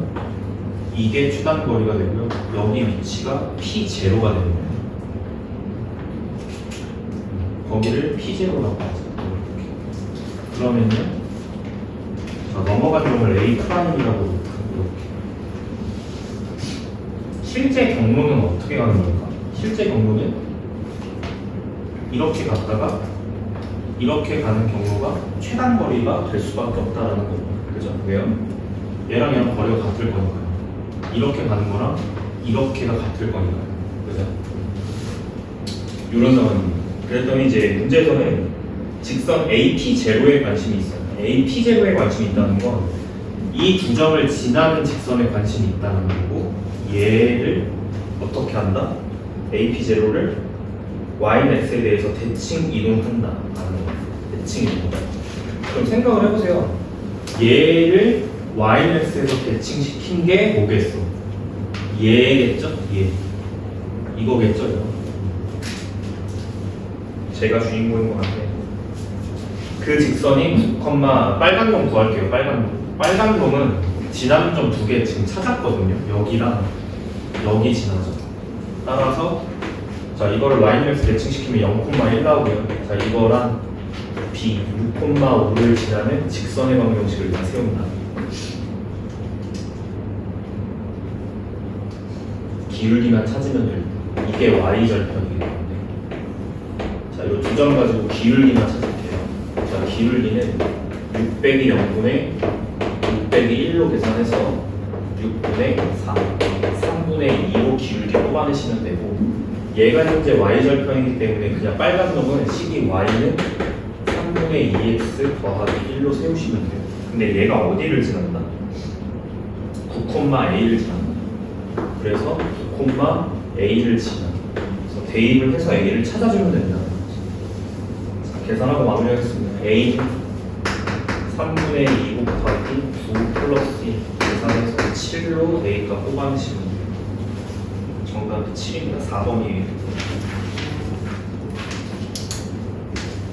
이게 추단거리가 되고요. 여기 위치가 P0가 되는 거예요. 거기를 P0라고 하죠. 그러면요. 자, 넘어가는 놈을 A 프라임이라고 이렇게. 실제 경로는 어떻게 가는 걸까? 실제 경로는 이렇게 갔다가 이렇게 가는 경로가 최단거리가 될 수밖에 없다라는 거죠. 그죠? 왜요? 얘랑 얘랑 거리가 같을 거니까요. 이렇게 가는 거랑 이렇게가 같을 거니까요. 그죠? 이런 상황입니다. 그랬더니 이제 문제에서는 직선 AP0에 관심이 있어요. AP0에 관심이 있다는 건 이 두 점을 지나는 직선에 관심이 있다는 거고 얘를 어떻게 한다? AP0를 y는 x에 대해서 대칭 이동한다 라는 거예요. 대칭 이동. 그럼 생각을 해보세요. 얘를 y는 x에서 대칭시킨 게 뭐겠어? 얘겠죠? 얘. 이거겠죠? 이거. 제가 주인공인 것 같아. 그 직선이 9, 빨간 점 구할게요. 빨간 점. 빨간 점은 지나는 점 두 개 지금 찾았거든요. 여기랑 여기 지나죠. 따라서 자 이거를 y는 x 대칭시키면 0,1 나오고요. 자 이거랑 b 6,5를 지나는 직선의 방정식을 다 세운다. 기울기만 찾으면 됩니다. 이게 y 절편이기 때문에 자 이 두 점 가지고 기울기만 찾을게요. 자 기울기는 6 빼기 0분의 6 빼기 1로 계산해서 6분의 4 3분의 2로 기울기 뽑아내시면 되고 얘가 현재 y절편이기 때문에 그냥 빨간 놈은 식이 y는 3분의 2x 더하기 1로 세우시면 돼요. 근데 얘가 어디를 지난다? 9,a를 지난다. 그래서 9,a를 지난다. 대입을 해서 A를 찾아주면 된다. 자, 계산하고 마무리하겠습니다. A는 3분의 2 곱하기 9 플러스 1 계산해서 7로 A값 뽑아내시면 돼요. 정답이 7입니다. 4번이에요.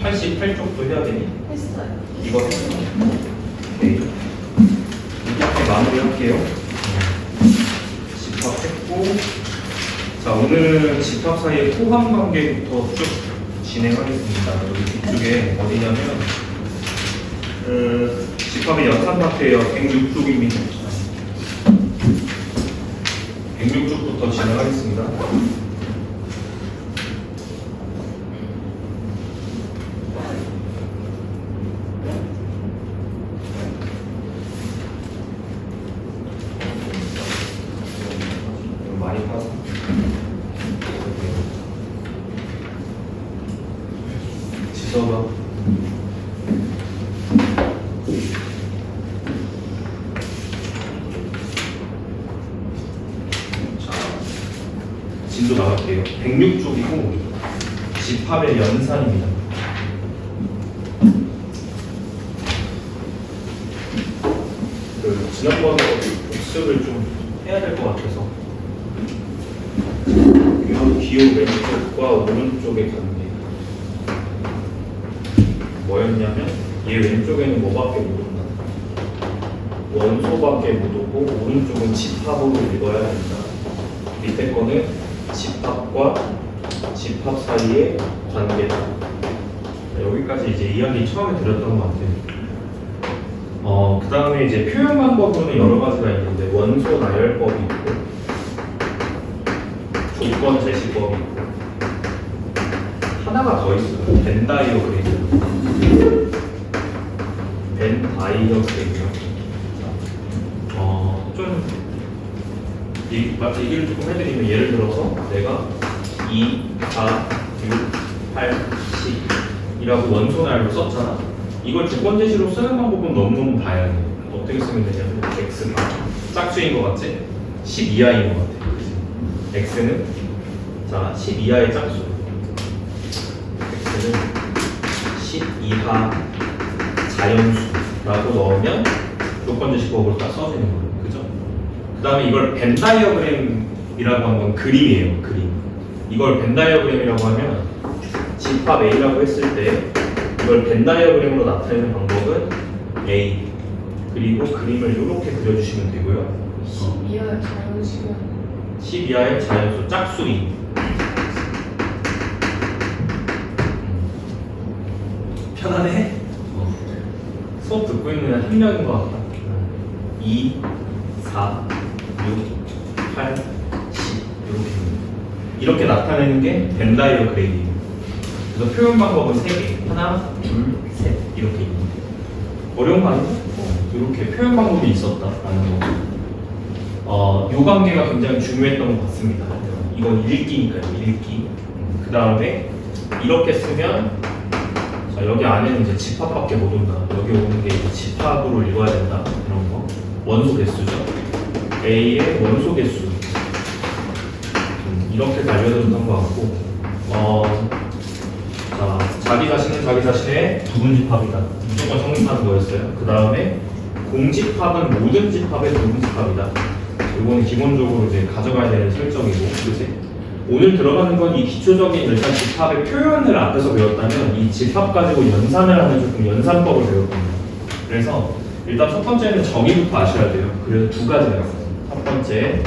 88쪽도 해야 되니? 했어요. 이거 했어. 오케이. 이렇게 마무리할게요. 집합했고, 자 오늘은 집합 사이의 호감 관계부터 쭉 진행하겠습니다. 여기 뒤쪽에 어디냐면 집합의 연산 파트예요. 106쪽입니다. 106쪽부터 진행하겠습니다. 많이 파서 지서가 자 진도 나갈게요. 106쪽이고 집합의 연산입니다. 지난번에 복습을 좀 해야 될 것 같아서 이 기호 왼쪽과 오른쪽의 관계 뭐였냐면 얘 왼쪽에는 뭐밖에 못 온다. 원소밖에 못 오고 오른쪽은 집합으로 읽어야 된다. 밑에 거는 집합과 집합 사이의 관계다. 여기까지 이제 이야기 처음에 드렸던 것 같아요. 그 다음에 이제 표현 방법으로는 여러 가지가 있는데 원소 나열법이 있고 조건 제시법이 있고 하나가 더 있어요. 벤 다이어그램. 벤 다이어그램이요. 좀 얘기를 조금 해드리면 예를 들어서 내가 2, 4, 6, 8, 10 이라고 원소 나열로 썼잖아. 이걸 조건 제시로 쓰는 방법은 너무너무 다양해. 어떻게 쓰면 되냐면 x가 짝수인 것 같지? 10 이하인 것 같아. x는 자 10 이하의 짝수. x는 10 이하 자연수라고 넣으면 조건 제시법으로 딱 써지는 거예요. 그죠? 그 다음에 이걸 벤 다이어그램이라고 하는 건 그림이에요. 그림. 이걸 벤 다이어그램이라고 하면 집합 A라고 했을 때 이걸 벤 다이어그램으로 나타내는 방법은 A 그리고 그림을 이렇게 그려주시면 되고요. 10 이하의 자연수면 10 이하의 자연수 짝수인 편하네? 수업 듣고 있는 한 명인 것 같다. 2, 4, 6, 8, 10 이렇게 나타내는 게 벤 다이어그램이에요. 그래서 표현 방법은 3개. 하나, 둘, 셋 이렇게 있는데 어려운 거 아니죠? 이렇게 표현 방법이 있었다라는 거. 요 관계가 굉장히 중요했던 것 같습니다. 이건 읽기니까요. 읽기. 그 다음에 이렇게 쓰면 자, 여기 안에는 이제 집합밖에 못 온다. 여기 오는 게 이제 집합으로 읽어야 된다. 이런 거. 원소 개수죠. A의 원소 개수. 이렇게 알려줬던 것 같고. 자, 자기 자신은 자기 자신의 부분집합이다. 무조건 성립하는 거였어요. 그 다음에 공집합은 모든 집합의 부분집합이다. 이거는 기본적으로 이제 가져가야 되는 설정이고, 그렇지? 오늘 들어가는 건 이 기초적인 일단 집합의 표현을 앞에서 배웠다면 이 집합 가지고 연산을 하는 조금 연산법을 배울 겁니다. 그래서 일단 첫 번째는 정의부터 아셔야 돼요. 그래서 두 가지가 있어요. 첫 번째,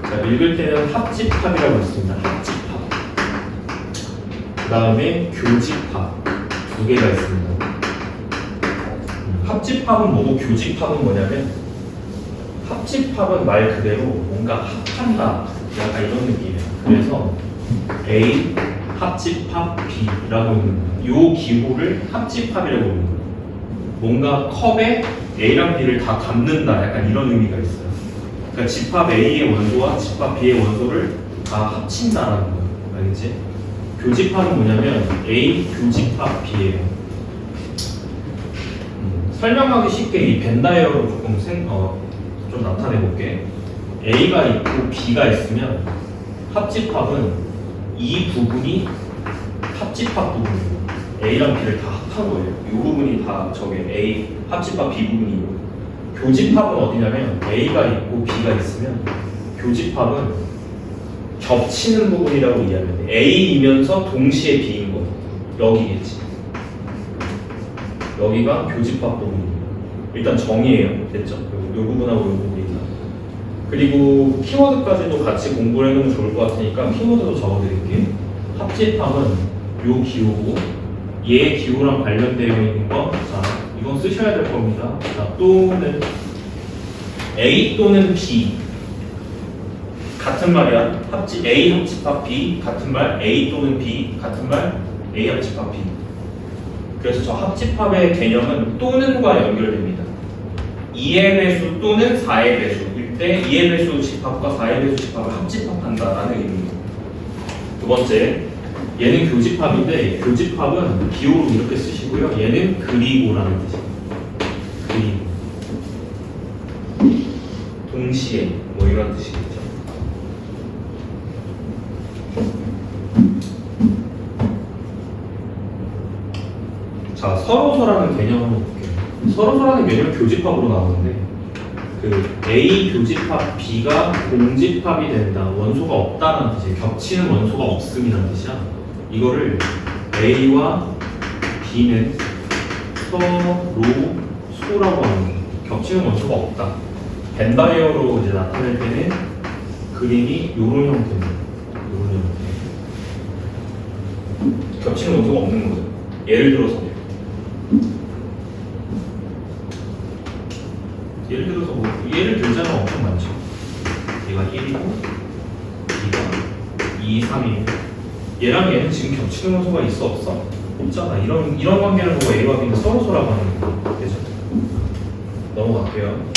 자, 읽을 때는 합집합이라고 있습니다. 합집합. 그 다음에 교집합 두 개가 있습니다. 합집합은 뭐고 교집합은 뭐냐면 합집합은 말 그대로 뭔가 합한다 약간 이런 느낌이에요. 그래서 A 합집합 B라고 있는 거예요. 이 기호를 합집합이라고 있는 거예요. 뭔가 컵에 A랑 B를 다 담는다 약간 이런 의미가 있어요. 그러니까 집합 A의 원소와 집합 B의 원소를 다 합친다라는 거예요. 알겠지? 교집합은 뭐냐면 A 교집합 B예요. 설명하기 쉽게 이 벤다이어로 조금 좀 나타내 볼게. A가 있고 B가 있으면 합집합은 이 부분이 합집합 부분이에요. A랑 B를 다 합한 거예요. 이 부분이 다 저게 A 합집합 B 부분이고, 교집합은 어디냐면 A가 있고 B가 있으면 교집합은 겹치는 부분이라고 이해하면 돼. A이면서 동시에 B인 거. 여기겠지. 여기가 교집합 부분이에요. 일단 정의예요. 됐죠? 요 부분하고 요 부분이 있나. 그리고 키워드까지도 같이 공부를 해놓으면 좋을 것 같으니까 키워드도 적어드릴게요. 합집합은 요 기호고, 얘 기호랑 관련되어 있는 거, 자, 이건 쓰셔야 될 겁니다. 자, 또는 A 또는 B 같은 말이야. A 합집합 B 같은 말, A 또는 B 같은 말, A 합집합 B. 그래서 저 합집합의 개념은 또는과 연결됩니다. 2의 배수 또는 4의 배수일 때 2의 배수 집합과 4의 배수 집합을 합집합한다라는 의미입니다. 두 번째, 얘는 교집합인데 교집합은 기호로 이렇게 쓰시고요. 얘는 그리고라는 뜻이에요. 그리고 동시에 뭐 이런 뜻이겠죠. 자, 서로서라는 개념을 한번 볼게요. 서로서라는 개념은 교집합으로 나오는데 그 A 교집합 B가 공집합이 된다. 원소가 없다는 뜻이에요. 겹치는 원소가 없음이라는 뜻이야. 이거를 A와 B는 서로소라고 하는 거예요. 겹치는 원소가 없다. 벤다이어로 이제 나타낼 때는 그림이 이런 형태입니다. 이런 형태. 겹치는 원소가 없는 거죠. 예를 들어서 뭐 예를 들자면 엄청 많죠. 얘가 1이고 얘가 2, 3이고 얘랑 얘는 지금 겹치는 원소가 있어 없어? 없잖아. 이런 관계를 보고 A와 B는 서로서라고 하는 거 되죠. 넘어갈게요.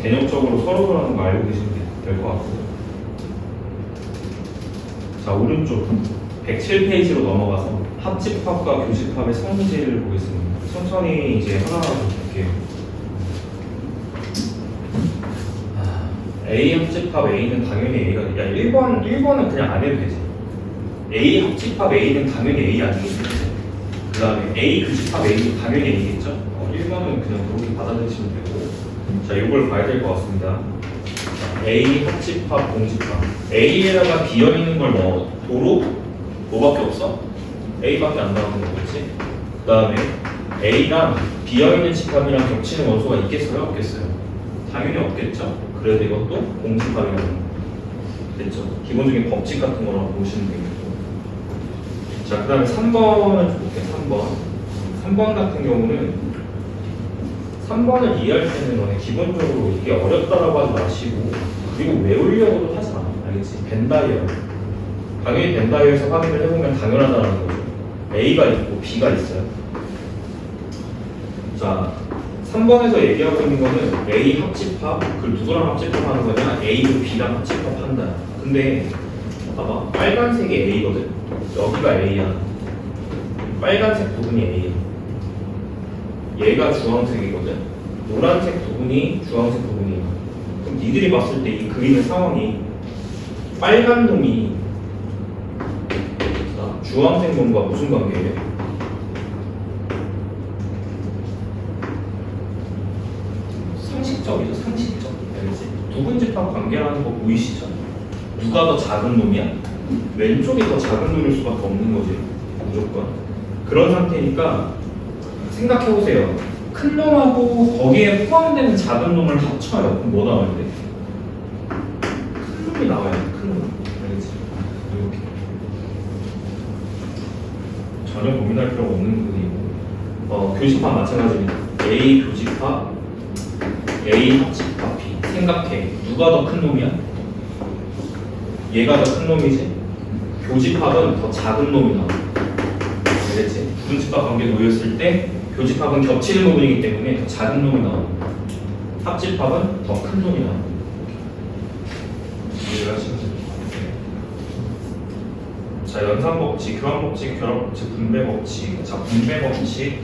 개념적으로 서로서라는 거 알고 계시면 될 것 같고. 자, 오른쪽 107페이지로 넘어가서 합집합과 교집합의 성질을 보겠습니다. 천천히 이제 하나하나 볼게요. A 합집합 A는 당연히 A가, 야 1번은 그냥 안 해도 되지. A 합집합 A는 당연히 A 아니겠지. 그 다음에 A 교집합 A는 당연히 A겠죠. 1번은 그냥 그렇게 받아들이시면 되고. 자, 이걸 봐야 될 것 같습니다. A 합집합 공집합. A에다가 비어있는 걸 넣어. 도로 뭐밖에 없어? A밖에 안 나오는 거겠지. 그 다음에 A랑 비어있는 집합이랑 겹치는 원소가 있겠어요? 없겠어요? 당연히 없겠죠. 그래도 이것도 공집합이라는 거 됐죠. 기본적인 법칙 같은 거라고 보시면 되겠고. 자, 그 다음에 3번을 좀 볼게요. 3번 같은 경우는 3번을 이해할 때는 기본적으로 이게 어렵다라고 하지 마시고, 그리고 외우려고도 하지 마. 알겠지? 벤다이어. 당연히 벤다이어에서 확인을 해보면 당연하다는 거죠. A가 있고 B가 있어요. 자, 3번에서 얘기하고 있는 거는 A 합집합, 그 누구랑 합집합하는 거냐? A로 B랑 합집합한다. 근데 봐봐, 빨간색이 A거든. 여기가 A야. 빨간색 부분이 A야. 얘가 주황색이거든. 노란색 부분이 주황색 부분이야. 그럼 니들이 봤을 때 이 그림의 상황이 빨간 놈이 주황색 놈과 무슨 관계예요? 상식적이죠, 상식적. 알겠지? 두 군집합 관계라는 거 보이시죠? 누가 더 작은 놈이야? 왼쪽이 더 작은 놈일 수밖에 없는 거지, 무조건. 그런 상태니까 생각해보세요. 큰 놈하고 거기에 포함되는 작은 놈을 합쳐요. 그럼 뭐 나와야 돼? 큰 놈이 나와야 돼, 큰 놈. 알겠지? 이렇게. 전혀 고민할 필요가 없는 부분이고. 교집합 마찬가지입니다. A 교집합, A 합집합 B. 생각해. 누가 더 큰 놈이야? 얘가 더 큰 놈이지? 교집합은 더 작은 놈이 나와. 알겠지? 부분집합 관계 놓였을 때 교집합은 겹치는 부분이기 때문에 더 작은 놈이 나옵니다. 합집합은 더 큰 놈이 나옵니다. 이해를 하시면 됩니다. 자, 연산법칙, 교환법칙, 결합법칙, 분배법칙. 자, 분배법칙.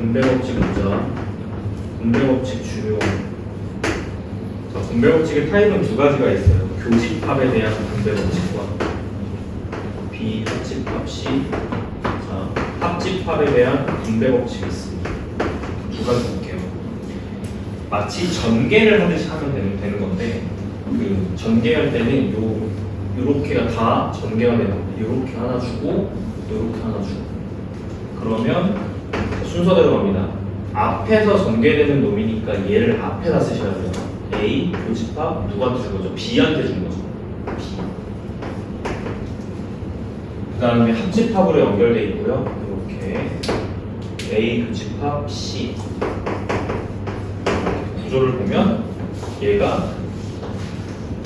분배 법칙 보자. 분배 법칙 중요. 자, 분배 법칙의 타입은 두 가지가 있어요. 교집합에 대한 분배 법칙과 비합집합 시. 자, 합집합에 대한 분배 법칙이 있습니다. 두 가지 볼게요. 마치 전개를 하듯이 하면 되는 건데, 그 전개할 때는 요렇게가 다 전개가 되는 거예요. 요렇게 하나 주고, 요렇게 하나 주고. 그러면 순서대로 갑니다. 앞에서 전개되는 놈이니까 얘를 앞에다 쓰셔야 돼요. A 교집합 누구한테 준 거죠? B한테 준 거죠. B. 그 다음에 합집합으로 연결돼 있고요. 이렇게 A 교집합 C. 구조를 보면 얘가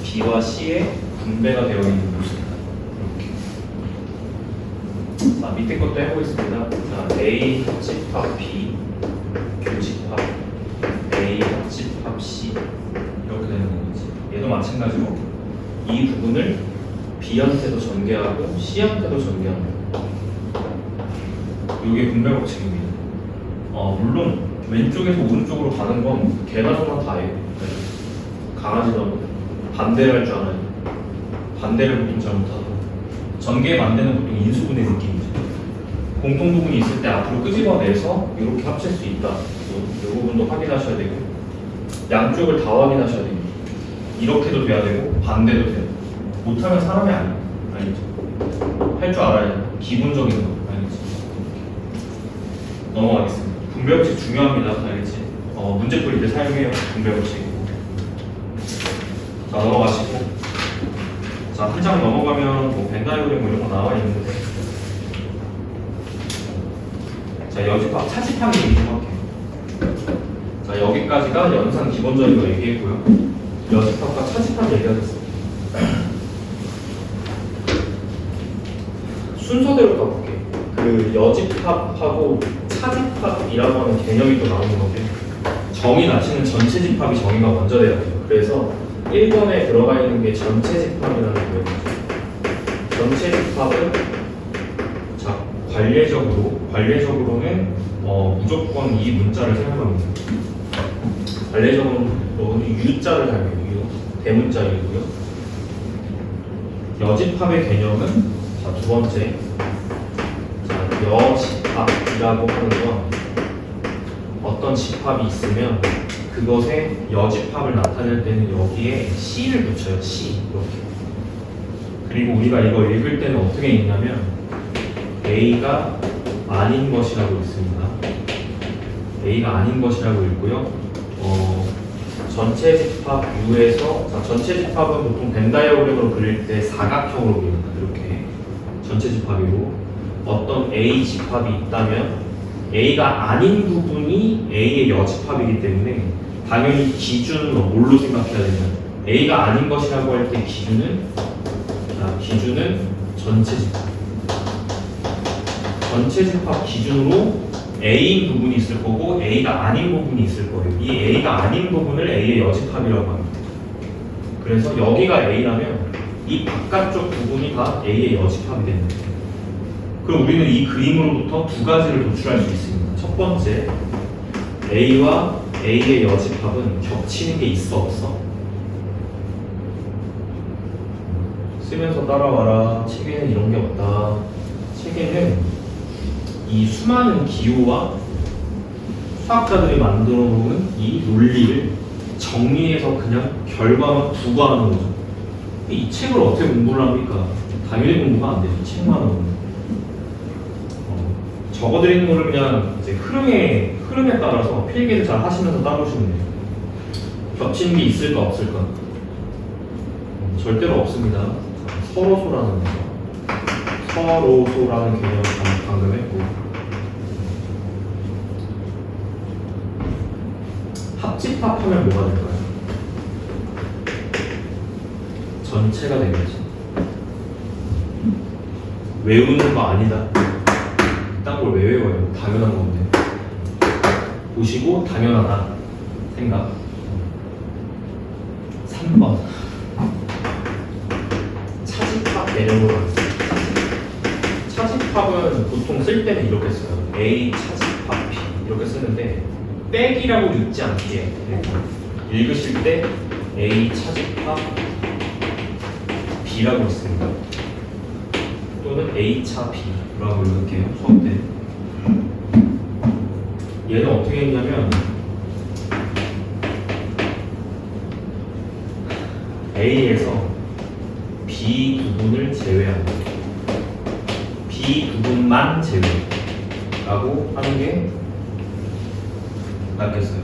B와 C의 분배가 되어 있는 모습입니다. 이렇게. 자, 밑에 것도 해보겠습니다. 자, A 합집합 B 교집합 A 합집합 C 이렇게 되는 거지. 얘도 마찬가지로 이 부분을 B한테도 전개하고 C한테도 전개합니다. 이게 분배 법칙입니다. 물론 왼쪽에서 오른쪽으로 가는 건 개나 소나 다예요. 강아지도 반대를 할 줄 알아요. 반대를 보통 잘못하고 전개 반대는 보통 인수분해 느낌이죠. 공통 부분이 있을 때 앞으로 끄집어내서 이렇게 합칠 수 있다. 이 부분도 확인하셔야 되고 양쪽을 다 확인하셔야 됩니다. 이렇게도 돼야 되고 반대도 돼요. 못하면 사람이 아니에요. 알겠죠? 할 줄 알아야 기본적인 거 알겠지? 넘어가겠습니다. 분배 법칙 중요합니다. 알겠지? 문제 풀 때 사용해요. 분배 법칙. 자, 넘어가시고. 자, 한 장 넘어가면 뭐 벤다이어그램 뭐 이런 거 나와 있는데. 자, 여집합, 차집합 얘기 좀 할게요. 자, 여기까지가 연산 기본적인 거 얘기했고요. 여집합과 차집합 얘기하겠습니다. 순서대로 가볼게요. 그 여집합하고 차집합이라고 하는 개념이 또 나오는 건데 정의 자체는 전체 집합이 정의가 먼저 돼야 돼요. 그래서 1번에 들어가 있는 게 전체 집합이라는 거예요. 전체 집합은 자 관례적으로는 무조건 이 문자를 사용합니다. 관례적으로는 U자를 사용해요. U 대문자이고요. 여집합의 개념은 자, 두 번째 자, 여집합이라고 하는 건 어떤 집합이 있으면 그것의 여집합을 나타낼 때는 여기에 C를 붙여요. C 이렇게. 그리고 우리가 이거 읽을 때는 어떻게 읽냐면 A가 아닌 것이라고 읽습니다. A가 아닌 것이라고 읽고요. 전체 집합 U에서 자, 전체 집합은 보통 벤 다이어그램으로 그릴 때 사각형으로 그립니다. 이렇게 전체 집합이고 어떤 A 집합이 있다면 A가 아닌 부분이 A의 여집합이기 때문에 당연히 기준은 뭘로 생각해야 되냐면 A가 아닌 것이라고 할 때 기준은 전체 집합. 전체 집합 기준으로 A인 부분이 있을 거고 A가 아닌 부분이 있을 거예요. 이 A가 아닌 부분을 A의 여집합이라고 합니다. 그래서 여기가 A라면 이 바깥쪽 부분이 다 A의 여집합이 됩니다. 그럼 우리는 이 그림으로부터 두 가지를 도출할 수 있습니다. 첫 번째, A와 A의 여집합은 겹치는 게 있어 없어? 쓰면서 따라와라. 책에는 이런 게 없다. 책에는 이 수많은 기호와 수학자들이 만들어 놓은 이 논리를 정리해서 그냥 결과만 부과하는 거죠. 이 책을 어떻게 공부를 합니까? 당연히 공부가 안 되죠. 책만 오면. 적어드리는 거를 그냥 이제 흐름에 따라서 필기를 잘 하시면서 따라오시면 돼요. 겹치는 게 있을까 없을까? 절대로 없습니다. 서로소라는 거. 서로소라는 개념을 방금 했고 합집합하면 뭐가 될까요? 전체가 되겠지. 외우는 거 아니다. 딴 걸 왜 외워요? 당연한 건데. 보시고 당연하다 생각. 3번 차집합 개념으로 하겠습니다. 차집합은 보통 쓸 때는 이렇게 써요. A 차집합 B. 이렇게 쓰는데 빼기라고 읽지 않게 읽으실 때 A 차집합 B라고 있습니다. 또는 A 차 B라고 읽을게요. 수업 때. 얘는 어떻게 했냐면 A에서 B 부분을 제외한다. B 부분만 제외라고 하는 게 낫겠어요.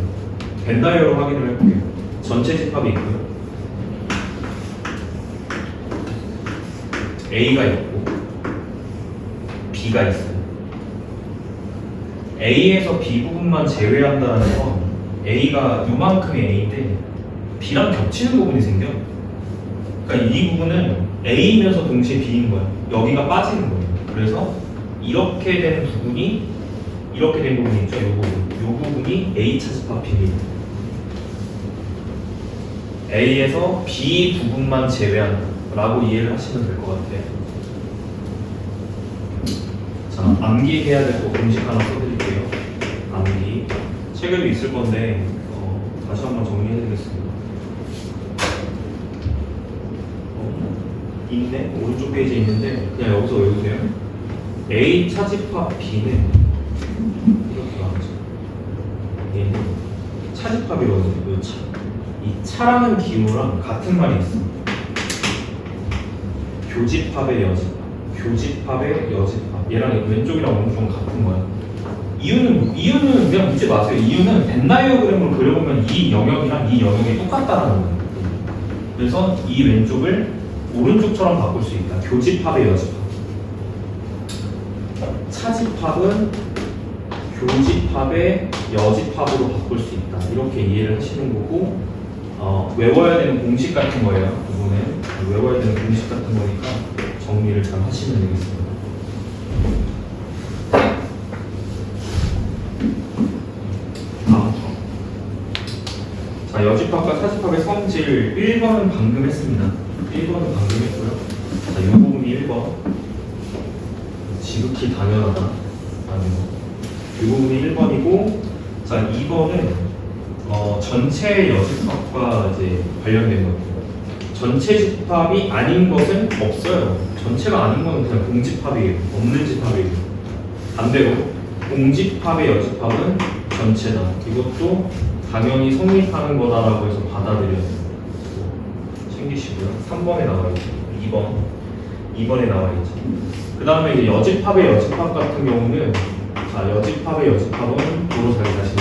벤다이어로 확인을 해볼게요. 전체 집합이 있고요. A가 있고 B가 있어요. A에서 B 부분만 제외한다는 건 A가 요만큼의 A인데 B랑 겹치는 부분이 생겨. 그러니까 이 부분은 A면서 동시에 B인 거야. 여기가 빠지는 거예요. 그래서 이렇게 된 부분이 이렇게 된 부분이 있죠. 이 부분이 A 차집합 B입니다. A에서 B 부분만 제외한다라고 이해를 하시면 될 것 같아요. 자, 암기해야 될 거 공식 하나 써드릴게요. 암기 책에도 있을 건데 다시 한번 정리해드리겠습니다. 있네? 오른쪽 페이지에 있는데 그냥 여기서 외우세요. A 차집합 B는 이렇게 나오죠. 얘는 차집합이거든요. 이 차라는 기호랑 같은 말이 있어. 교집합의 여집합, 교집합의 여집합. 얘랑 왼쪽이랑 오른쪽은 같은 거야. 이유는 그냥 묻지 마세요. 이유는 벤 다이어그램으로 그려보면 이 영역이랑 이 영역이 똑같다라는 거예요. 그래서 이 왼쪽을 오른쪽처럼 바꿀 수 있다. 교집합의 여집합. 차집합은 교집합의 여집합으로 바꿀 수 있다. 이렇게 이해를 하시는 거고, 외워야 되는 공식 같은 거예요. 이거는 외워야 되는 공식 같은 거니까 정리를 잘 하시면 되겠습니다. 자, 여집합과 차집합의 성질 1번은 방금 했습니다. 1번은 방금 했고요. 자, 이 부분이 1번. 지극히 당연하다. 이 부분이 1번이고, 자, 2번은 전체 여집합과 이제 관련된 거예요. 전체 집합이 아닌 것은 없어요. 전체가 아닌 거는 그냥 공집합이에요. 없는 집합이에요. 반대로 공집합의 여집합은 전체다. 이것도 당연히 성립하는 거다라고 해서 받아들여요. 챙기시고요. 3번에 나와 있죠. 2번에 나와 있죠. 그 다음에 이제 여집합의 여집합 같은 경우는, 자, 여집합의 여집합은 도로 자기 자신이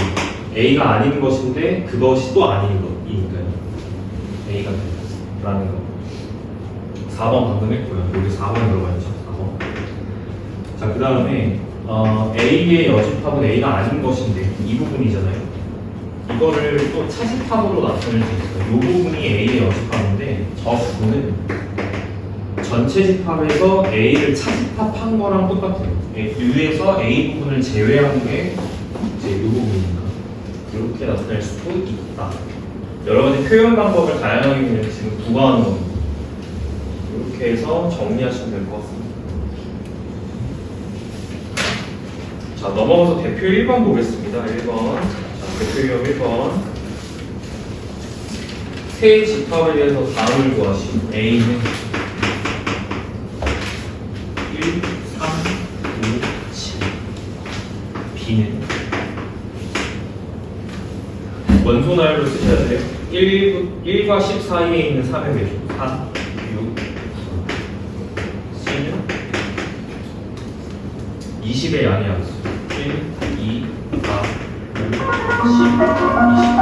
A가 아닌 것인데 그것이 또 아닌 것이니까요. A가 된다라는 거. 4번 방금 했고요. 여기 4번 들어가 있죠. 4번. 자, 그 다음에 A의 여집합은 A가 아닌 것인데 이 부분이잖아요. 이거를 또 차집합으로 나타낼 수 있어요. 이 부분이 A의 여집합인데 저 부분은 전체 집합에서 A를 차집합한 거랑 똑같아요. U에서 A 부분을 제외한 게 이제 이 부분이니까 이렇게 나타낼 수도 있다. 여러 가지 표현 방법을 다양하게 지금 부과하는 겁니다. 이렇게 해서 정리하시면 될 것 같습니다. 자, 넘어가서 대표 1번 보겠습니다. 1번. 대표 유형 1번. 세 집합에 대해서 다음을 구하시오. A는 1, 3, 5, 7. B는 원소나열로 쓰셔야 돼요. 1과 10 사이에 있는 3의 배수 4, 6, 9. C는 20의 양이 하겠어요. 1, 2, 4, 5, 10, 20.